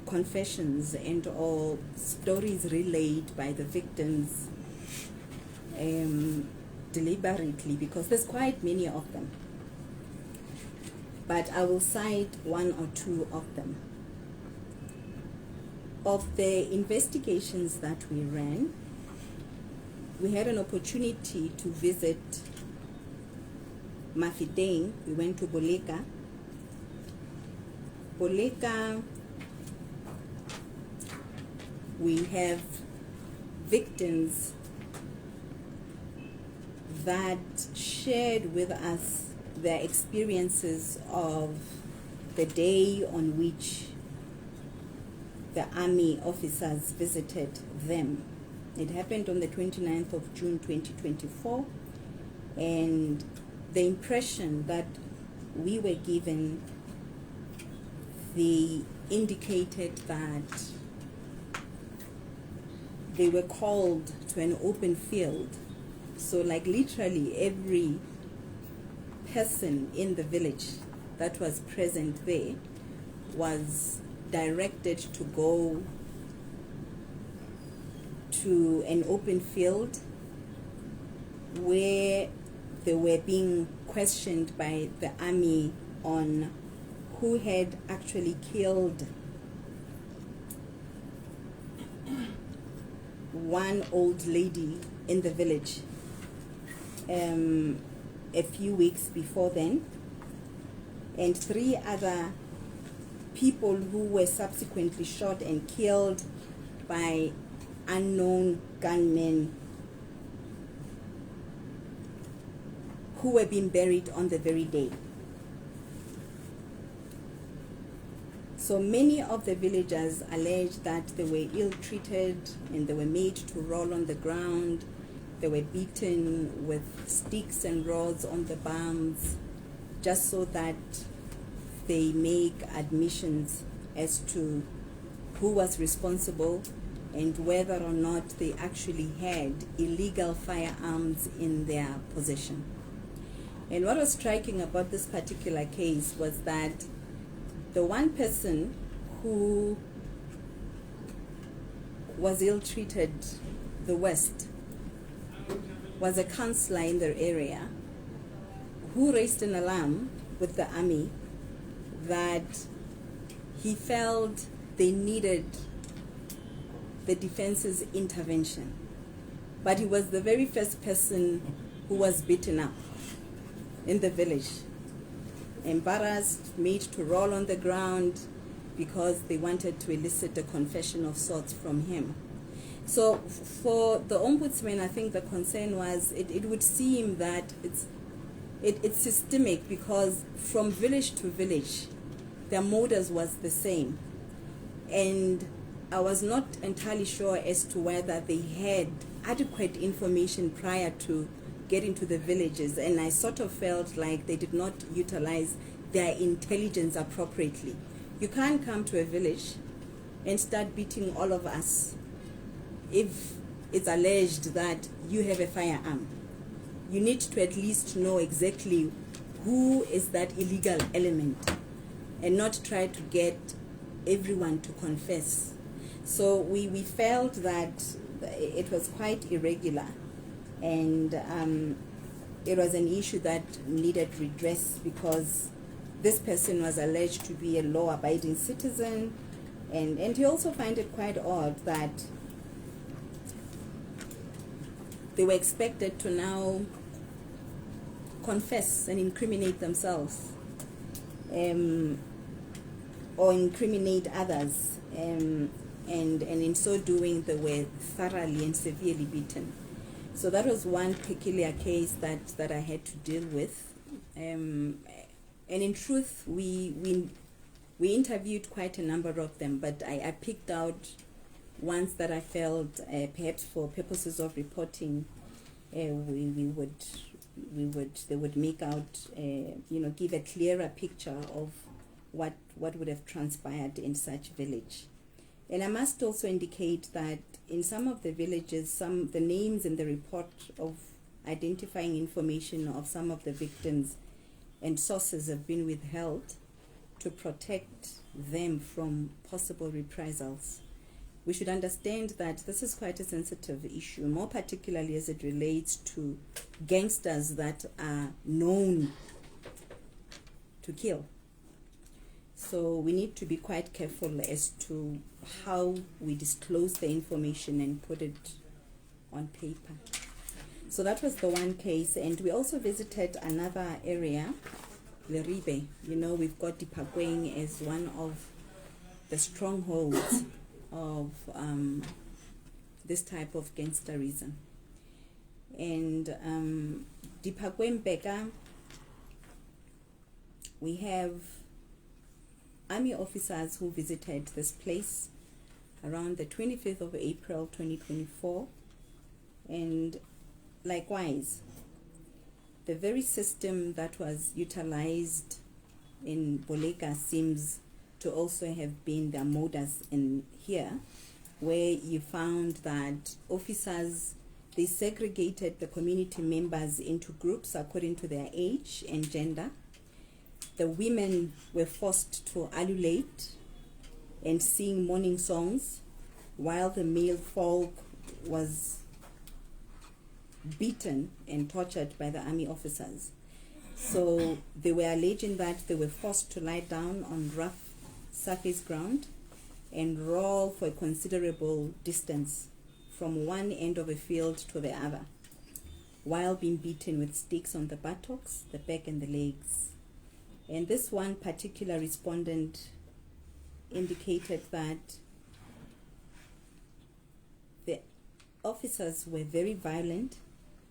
confessions and or stories relayed by the victims deliberately, because there's quite many of them. But I will cite one or two of them. Of the investigations that we ran, we had an opportunity to visit Mafeteng. We went to Boleka. Boleka, we have victims that shared with us their experiences of the day on which the army officers visited them. It happened on the 29th of June 2024, and the impression that we were given, they indicated that they were called to an open field. So like literally every person in the village that was present there was directed to go to an open field where they were being questioned by the army on who had actually killed one old lady in the village a few weeks before then, and 3 other people who were subsequently shot and killed by unknown gunmen who were being buried on the very day. So many of the villagers alleged that they were ill-treated and they were made to roll on the ground. They were beaten with sticks and rods on the bums, just so that they make admissions as to who was responsible and whether or not they actually had illegal firearms in their possession. And what was striking about this particular case was that the one person who was ill-treated the worst was a councillor in the area who raised an alarm with the army that he felt they needed the defense's intervention. But he was the very first person who was beaten up in the village, embarrassed, made to roll on the ground because they wanted to elicit a confession of sorts from him. So for the Ombudsman, I think the concern was it would seem that it's systemic, because from village to village, their modus was the same. And I was not entirely sure as to whether they had adequate information prior to getting to the villages, and I sort of felt like they did not utilize their intelligence appropriately. You can't come to a village and start beating all of us if it's alleged that you have a firearm. You need to at least know exactly who is that illegal element and not try to get everyone to confess. So we felt that it was quite irregular, and it was an issue that needed redress, because this person was alleged to be a law-abiding citizen, and he also found it quite odd that they were expected to now confess and incriminate themselves, or incriminate others, and in so doing they were thoroughly and severely beaten. So that was one peculiar case that I had to deal with, and in truth we interviewed quite a number of them, but I picked out ones that I felt perhaps for purposes of reporting they would make out, give a clearer picture of what would have transpired in such village. And I must also indicate that in some of the villages, the names in the report of identifying information of some of the victims and sources have been withheld to protect them from possible reprisals. We should understand that this is quite a sensitive issue, more particularly as it relates to gangsters that are known to kill. So we need to be quite careful as to how we disclose the information and put it on paper. So that was the one case, and we also visited another area, Leribe. We've got 𝗣𝗥𝗦𝗦𝗘𝗥 as one of the strongholds of this type of gangsterism. And 𝗣𝗥𝗦𝗦𝗘𝗥, we have army officers who visited this place around the 25th of April 2024, and likewise the very system that was utilized in Boleka seems to also have been their modus in here, where you found that officers, they segregated the community members into groups according to their age and gender. The women were forced to ululate and sing morning songs, while the male folk was beaten and tortured by the army officers. So they were alleging that they were forced to lie down on rough surface ground and roll for a considerable distance from one end of a field to the other, while being beaten with sticks on the buttocks, the back and the legs. And this one particular respondent indicated that the officers were very violent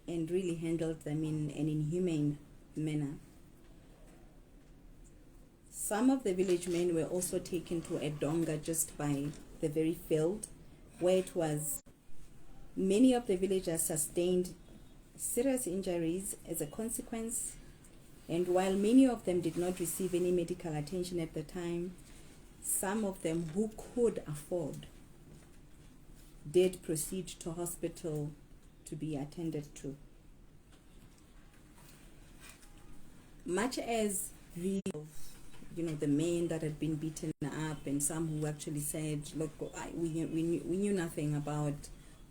and really handled them in an inhumane manner. Some of the village men were also taken to a donga just by the very field, where it was many of the villagers sustained serious injuries as a consequence, and while many of them did not receive any medical attention at the time, some of them who could afford did proceed to hospital to be attended to. Much as the men that had been beaten up, and some who actually said, look, we knew nothing about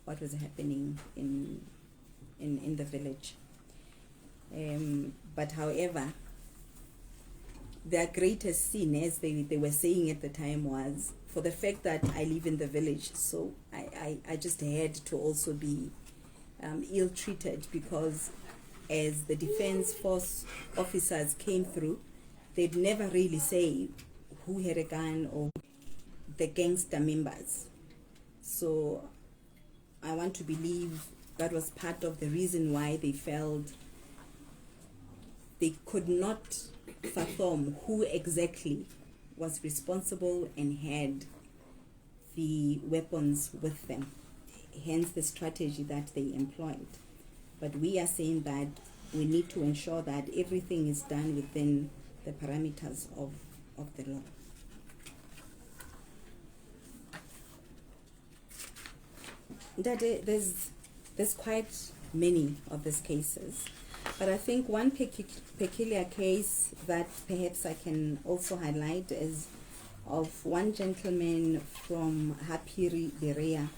what was happening in the village. But however, their greatest sin, as they were saying at the time, was for the fact that I live in the village, so I just had to also be ill-treated, because as the defense force officers came through, they'd never really say who had a gun or the gangster members. So I want to believe that was part of the reason why they felt they could not fathom who exactly was responsible and had the weapons with them, hence the strategy that they employed. But we are saying that we need to ensure that everything is done within the parameters of the law. There's quite many of these cases, but I think one peculiar case that perhaps I can also highlight is of one gentleman from Hapiri area,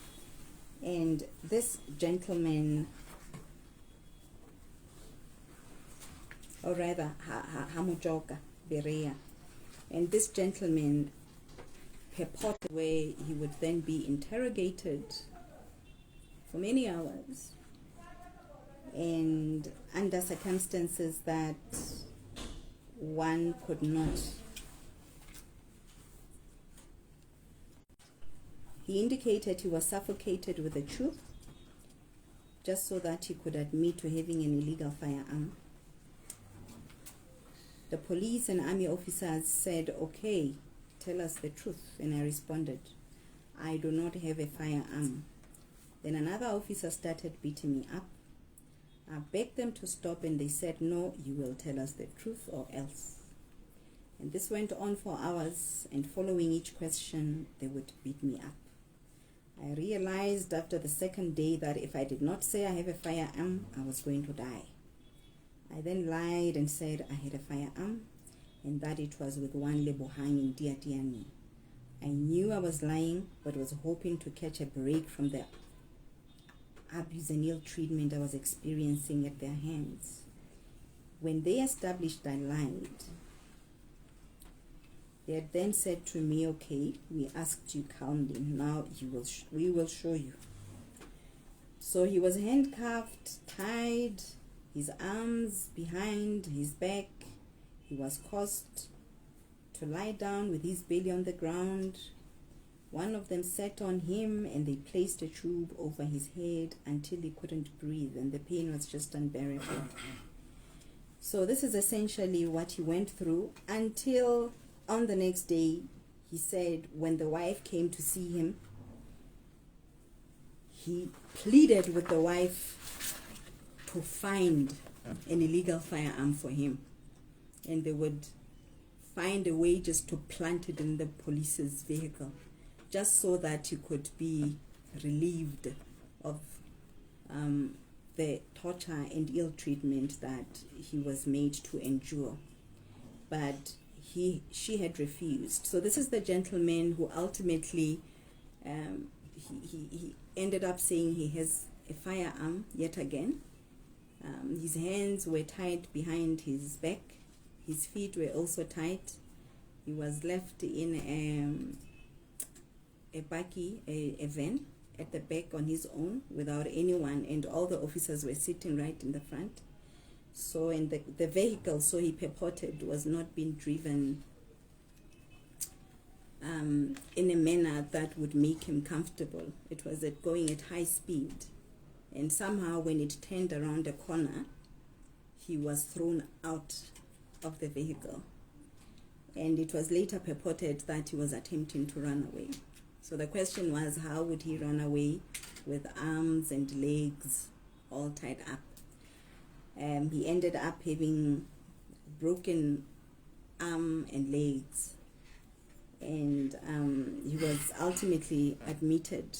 and this gentleman, or rather Hamujoka Berea, and this gentleman purported where he would then be interrogated for many hours and under circumstances that one could not. He indicated he was suffocated with the truth just so that he could admit to having an illegal firearm. The police and army officers said, okay, tell us the truth. And I responded, I do not have a firearm. Then another officer started beating me up. I begged them to stop and they said, no, you will tell us the truth or else. And this went on for hours, and following each question, they would beat me up. I realized after the second day that if I did not say I have a firearm, I was going to die. I then lied and said I had a firearm and that it was with one 𝗣𝗢𝗕𝗓𝗓𝗔𝗐𝗍𝗍𝗔𝗡𝗔𝗩𝗓. I knew I was lying, but was hoping to catch a break from the abuse and ill treatment I was experiencing at their hands. When they established I lied, they had then said to me, okay, we asked you calmly, now we will show you. So he was handcuffed, tied, his arms behind his back. He was caused to lie down with his belly on the ground. One of them sat on him and they placed a tube over his head until he couldn't breathe, and the pain was just unbearable. So this is essentially what he went through until on the next day. He said when the wife came to see him, he pleaded with the wife to find an illegal firearm for him, and they would find a way just to plant it in the police's vehicle, just so that he could be relieved of the torture and ill treatment that he was made to endure. But she had refused. So this is the gentleman who ultimately he ended up saying he has a firearm yet again. His hands were tied behind his back. His feet were also tied. He was left in a bakkie, a van at the back on his own without anyone, and all the officers were sitting right in the front. So in the vehicle, so he purported, was not being driven in a manner that would make him comfortable. It was going at high speed, and somehow when it turned around a corner, he was thrown out of the vehicle, and it was later purported that he was attempting to run away. So the question was, how would he run away with arms and legs all tied up? He ended up having broken arm and legs, and he was ultimately admitted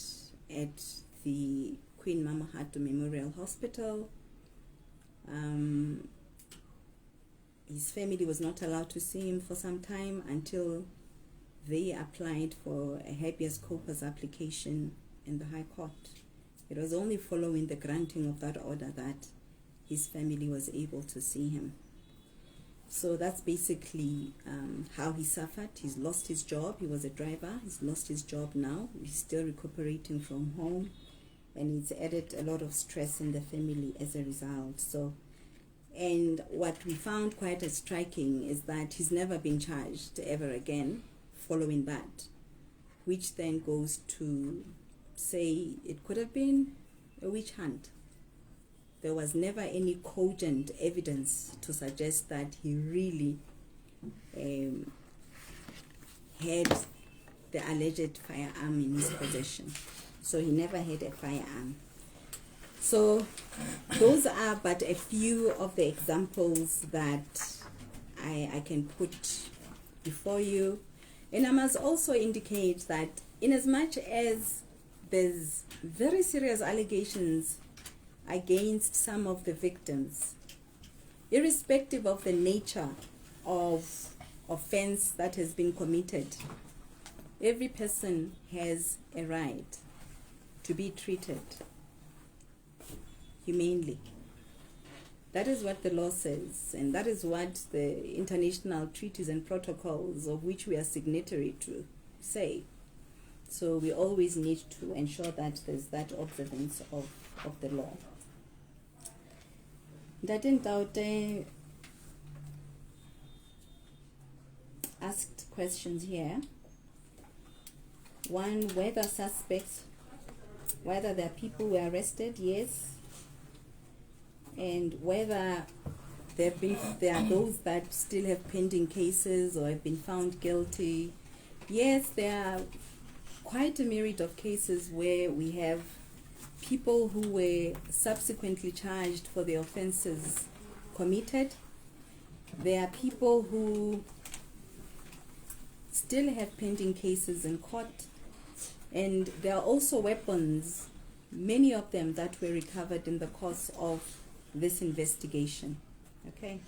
at the Queen Mamahatu Memorial Hospital. His family was not allowed to see him for some time until they applied for a habeas corpus application in the High Court. It was only following the granting of that order that his family was able to see him. So that's basically how he suffered. He's lost his job. He was a driver. He's lost his job now. He's still recuperating from home, and it's added a lot of stress in the family as a result. So, and what we found quite as striking is that he's never been charged ever again following that, which then goes to say it could have been a witch hunt. There was never any cogent evidence to suggest that he really had the alleged firearm in his possession. So he never had a firearm. So those are but a few of the examples that I can put before you. And I must also indicate that in as much as there's very serious allegations against some of the victims, irrespective of the nature of offense that has been committed, every person has a right to be treated humanely. That is what the law says, and that is what the international treaties and protocols of which we are signatory to say. So we always need to ensure that there's that observance of the law. Ntate Ntaute asked questions here. One, whether there are people who were arrested, yes. And whether there are those that still have pending cases or have been found guilty. Yes, there are quite a myriad of cases where we have people who were subsequently charged for the offenses committed. There are people who still have pending cases in court. And there are also weapons, many of them that were recovered in the course of this investigation. Okay?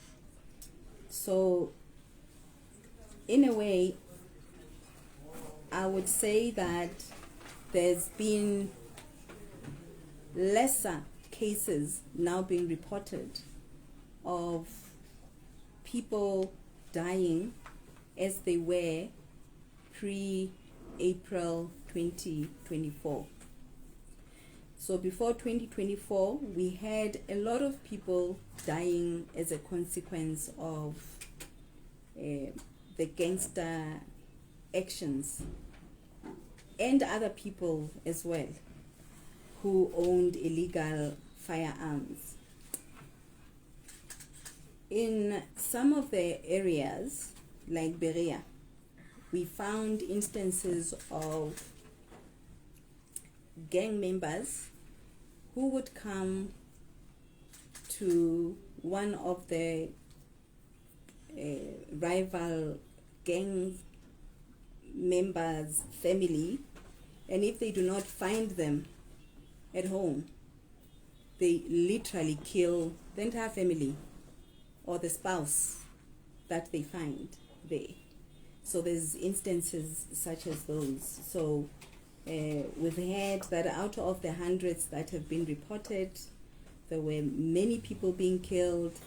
So, in a way, I would say that there's been lesser cases now being reported of people dying as they were pre-April 2024. So before 2024, we had a lot of people dying as a consequence of the gangster actions, and other people as well who owned illegal firearms. In some of the areas, like Berea, we found instances of gang members who would come to one of the rival gang members' family, and if they do not find them at home, they literally kill the entire family or the spouse that they find there. So there's instances such as those. So we've had that out of the hundreds that have been reported, there were many people being killed.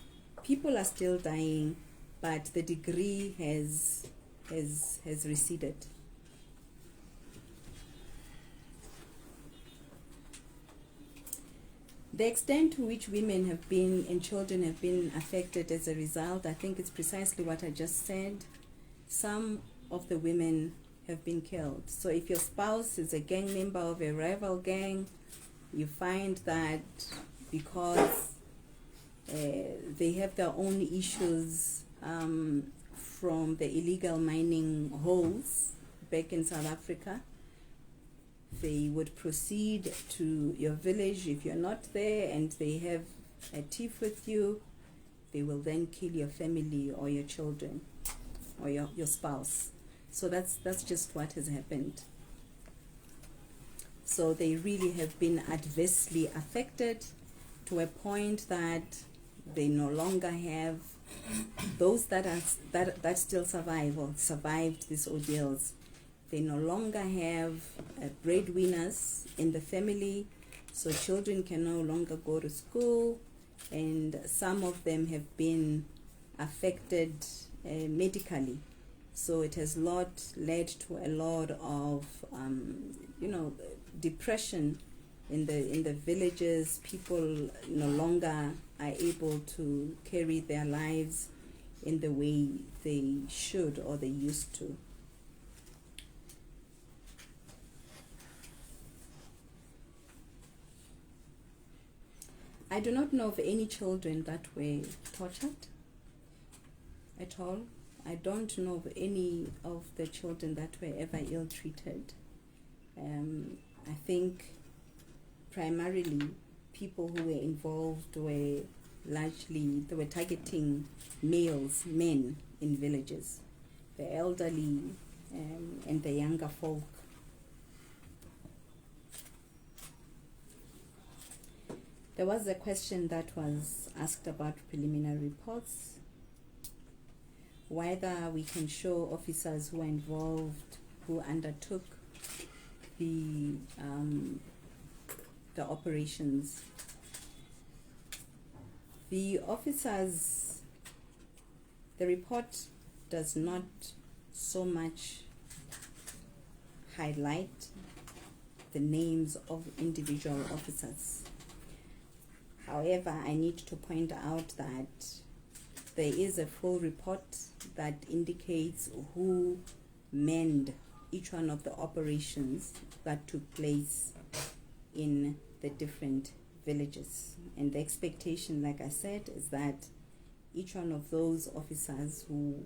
People are still dying, but the degree has receded. The extent to which women have been and children have been affected as a result, I think it's precisely what I just said. Some of the women have been killed. So if your spouse is a gang member of a rival gang, you find that because they have their own issues from the illegal mining holes back in South Africa, they would proceed to your village if you're not there, and they have a tiff with you. They will then kill your family or your children or your spouse. So that's just what has happened. So they really have been adversely affected to a point that they no longer have those that still survive or survived these ordeals. They no longer have breadwinners in the family, so children can no longer go to school, and some of them have been affected medically. So it has led to a lot of depression in the villages. People no longer are able to carry their lives in the way they should or they used to. I do not know of any children that were tortured at all. I don't know of any of the children that were ever ill-treated. I think primarily people who were involved were largely, they were targeting men in villages, the elderly and the younger folk. There was a question that was asked about preliminary reports, whether we can show officers who were involved, who undertook the operations. The officers, the report does not so much highlight the names of individual officers. However, I need to point out that there is a full report that indicates who manned each one of the operations that took place in the different villages. And the expectation, like I said, is that each one of those officers who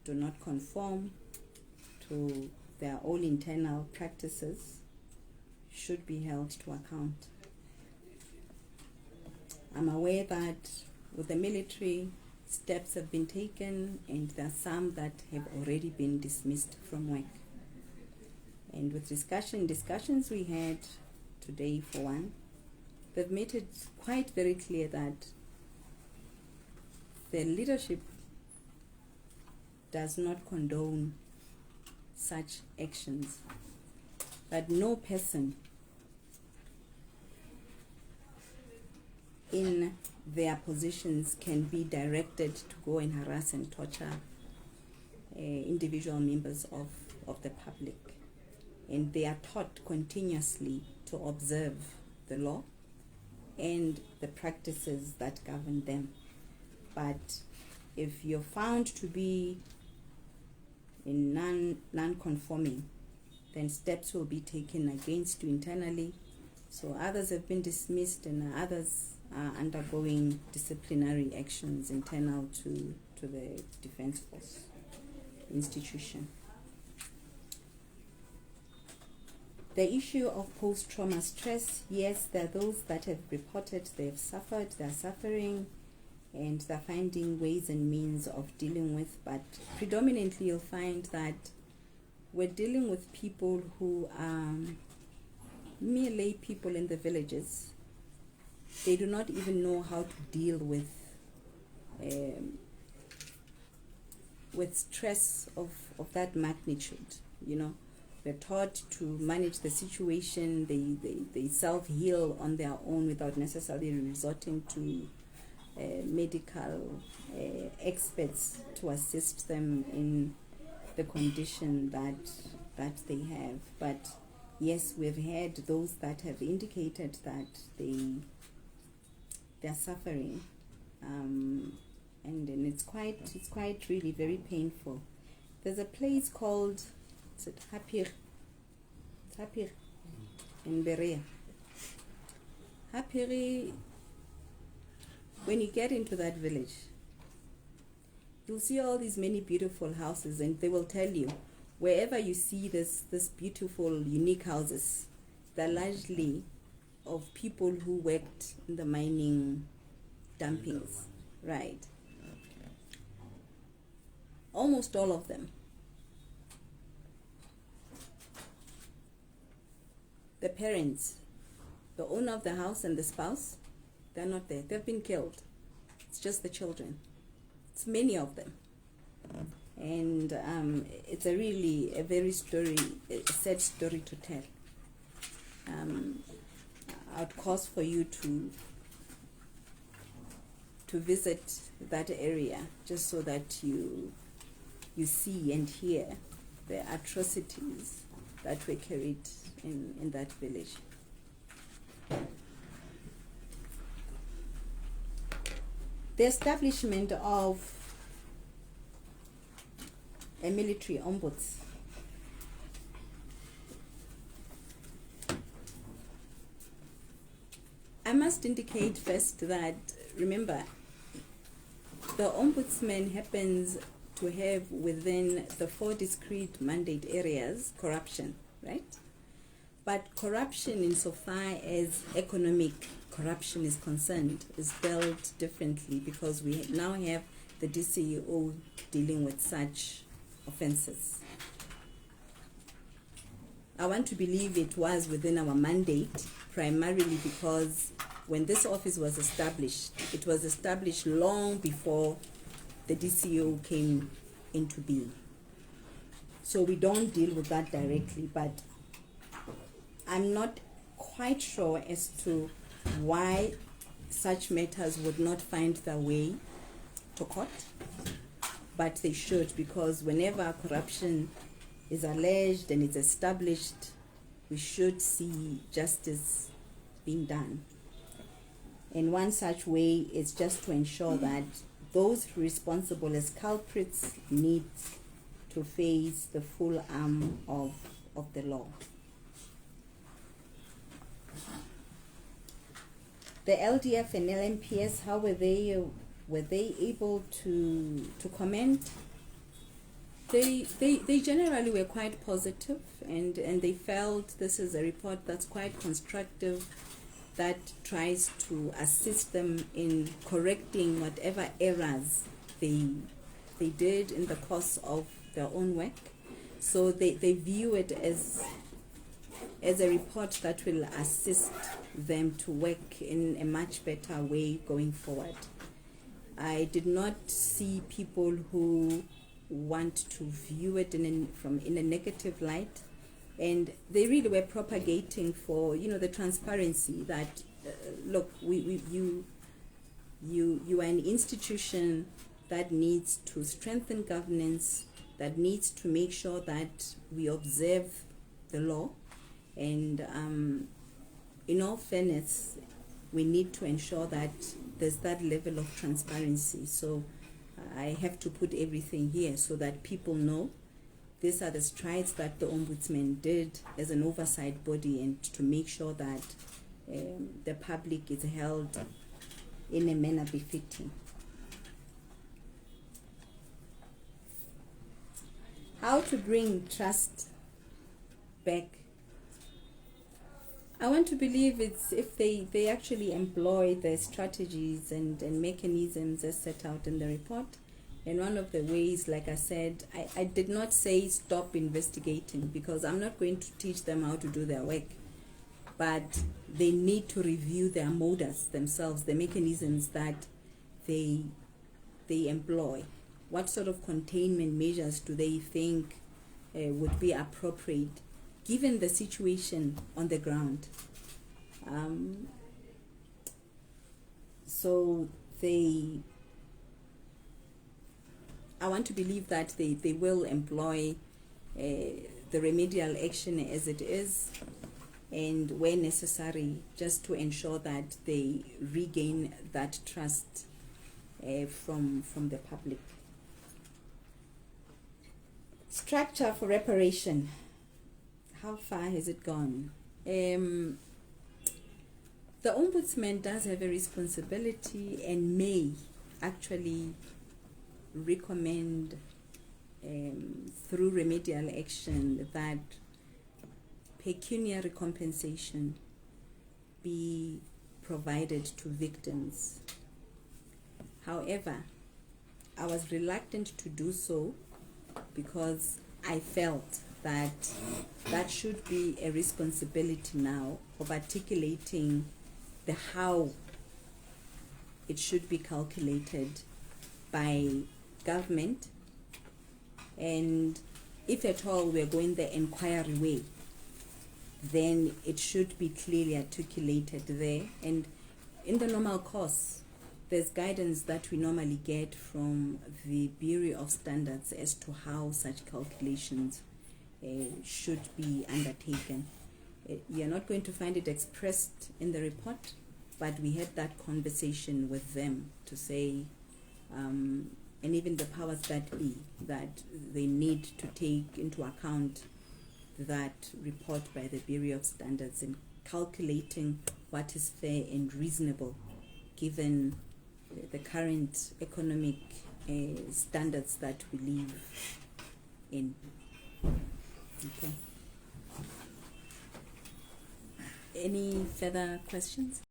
do not conform to their own internal practices should be held to account. I'm aware that with the military, steps have been taken, and there are some that have already been dismissed from work. And with discussions we had today, for one, they've made it quite very clear that the leadership does not condone such actions, that no person in their positions can be directed to go and harass and torture individual members of the public. And they are taught continuously to observe the law and the practices that govern them. But if you're found to be in non-conforming, then steps will be taken against you internally. So others have been dismissed, and others are undergoing disciplinary actions internal to the Defence Force institution. The issue of post-trauma stress, yes, there are those that have reported they have suffered, they are suffering, and they're finding ways and means of dealing with, but predominantly you'll find that we're dealing with people who are mere lay people in the villages. They do not even know how to deal with stress of that magnitude. You know, they're taught to manage the situation. They self-heal on their own without necessarily resorting to medical experts to assist them in the condition that they have. But yes, we've had those that have indicated that they're suffering, and it's quite really very painful. There's a place called 𝗢𝗢𝗕𝗓 in Berea. 𝗢𝗢𝗕, when you get into that village, you'll see all these many beautiful houses, and they will tell you wherever you see this beautiful, unique houses, they're largely of people who worked in the mining dumpings, right? Almost all of them. The parents, the owner of the house and the spouse, they're not there. They've been killed. It's just the children. It's many of them. And it's a very sad story to tell. I'd cause for you to visit that area just so that you see and hear the atrocities that were carried in that village. The establishment of a military ombuds I must indicate first that, remember, the ombudsman happens to have within the 4 discrete mandate areas corruption, right? But corruption insofar as economic corruption is concerned is spelled differently, because we now have the DCEO dealing with such offenses. I want to believe it was within our mandate, primarily because when this office was established, it was established long before the DCEO came into being. So we don't deal with that directly, but I'm not quite sure as to why such matters would not find their way to court, but they should, because whenever corruption is alleged and it's established, we should see justice being done. And one such way is just to ensure that those responsible as culprits need to face the full arm of the law. The LDF and LMPS, how were they able to comment? They generally were quite positive, and they felt this is a report that's quite constructive, that tries to assist them in correcting whatever errors they did in the course of their own work. So they view it as a report that will assist them to work in a much better way going forward. I did not see people who want to view it in a negative light, and they really were propagating for the transparency that look, you are an institution that needs to strengthen governance, that needs to make sure that we observe the law, and in all fairness, we need to ensure that there's that level of transparency. So I have to put everything here so that people know these are the strides that the Ombudsman did as an oversight body, and to make sure that the public is held in a manner befitting. How to bring trust back? I want to believe it's if they actually employ the strategies and mechanisms as set out in the report. And one of the ways, like I said, I did not say stop investigating, because I'm not going to teach them how to do their work. But they need to review their modus themselves, the mechanisms that they employ. What sort of containment measures do they think would be appropriate given the situation on the ground? So I want to believe that they will employ the remedial action as it is, and where necessary, just to ensure that they regain that trust from the public. Structure for reparation. How far has it gone? The Ombudsman does have a responsibility and may actually recommend through remedial action that pecuniary compensation be provided to victims. However, I was reluctant to do so because I felt that should be a responsibility now of articulating the how it should be calculated by government, and if at all we're going the inquiry way, then it should be clearly articulated there. And in the normal course, there's guidance that we normally get from the Bureau of Standards as to how such calculations should be undertaken. You're not going to find it expressed in the report, but we had that conversation with them to say, and even the powers that be, that they need to take into account that report by the Bureau of Standards in calculating what is fair and reasonable given the current economic standards that we live in. Okay. Any further questions?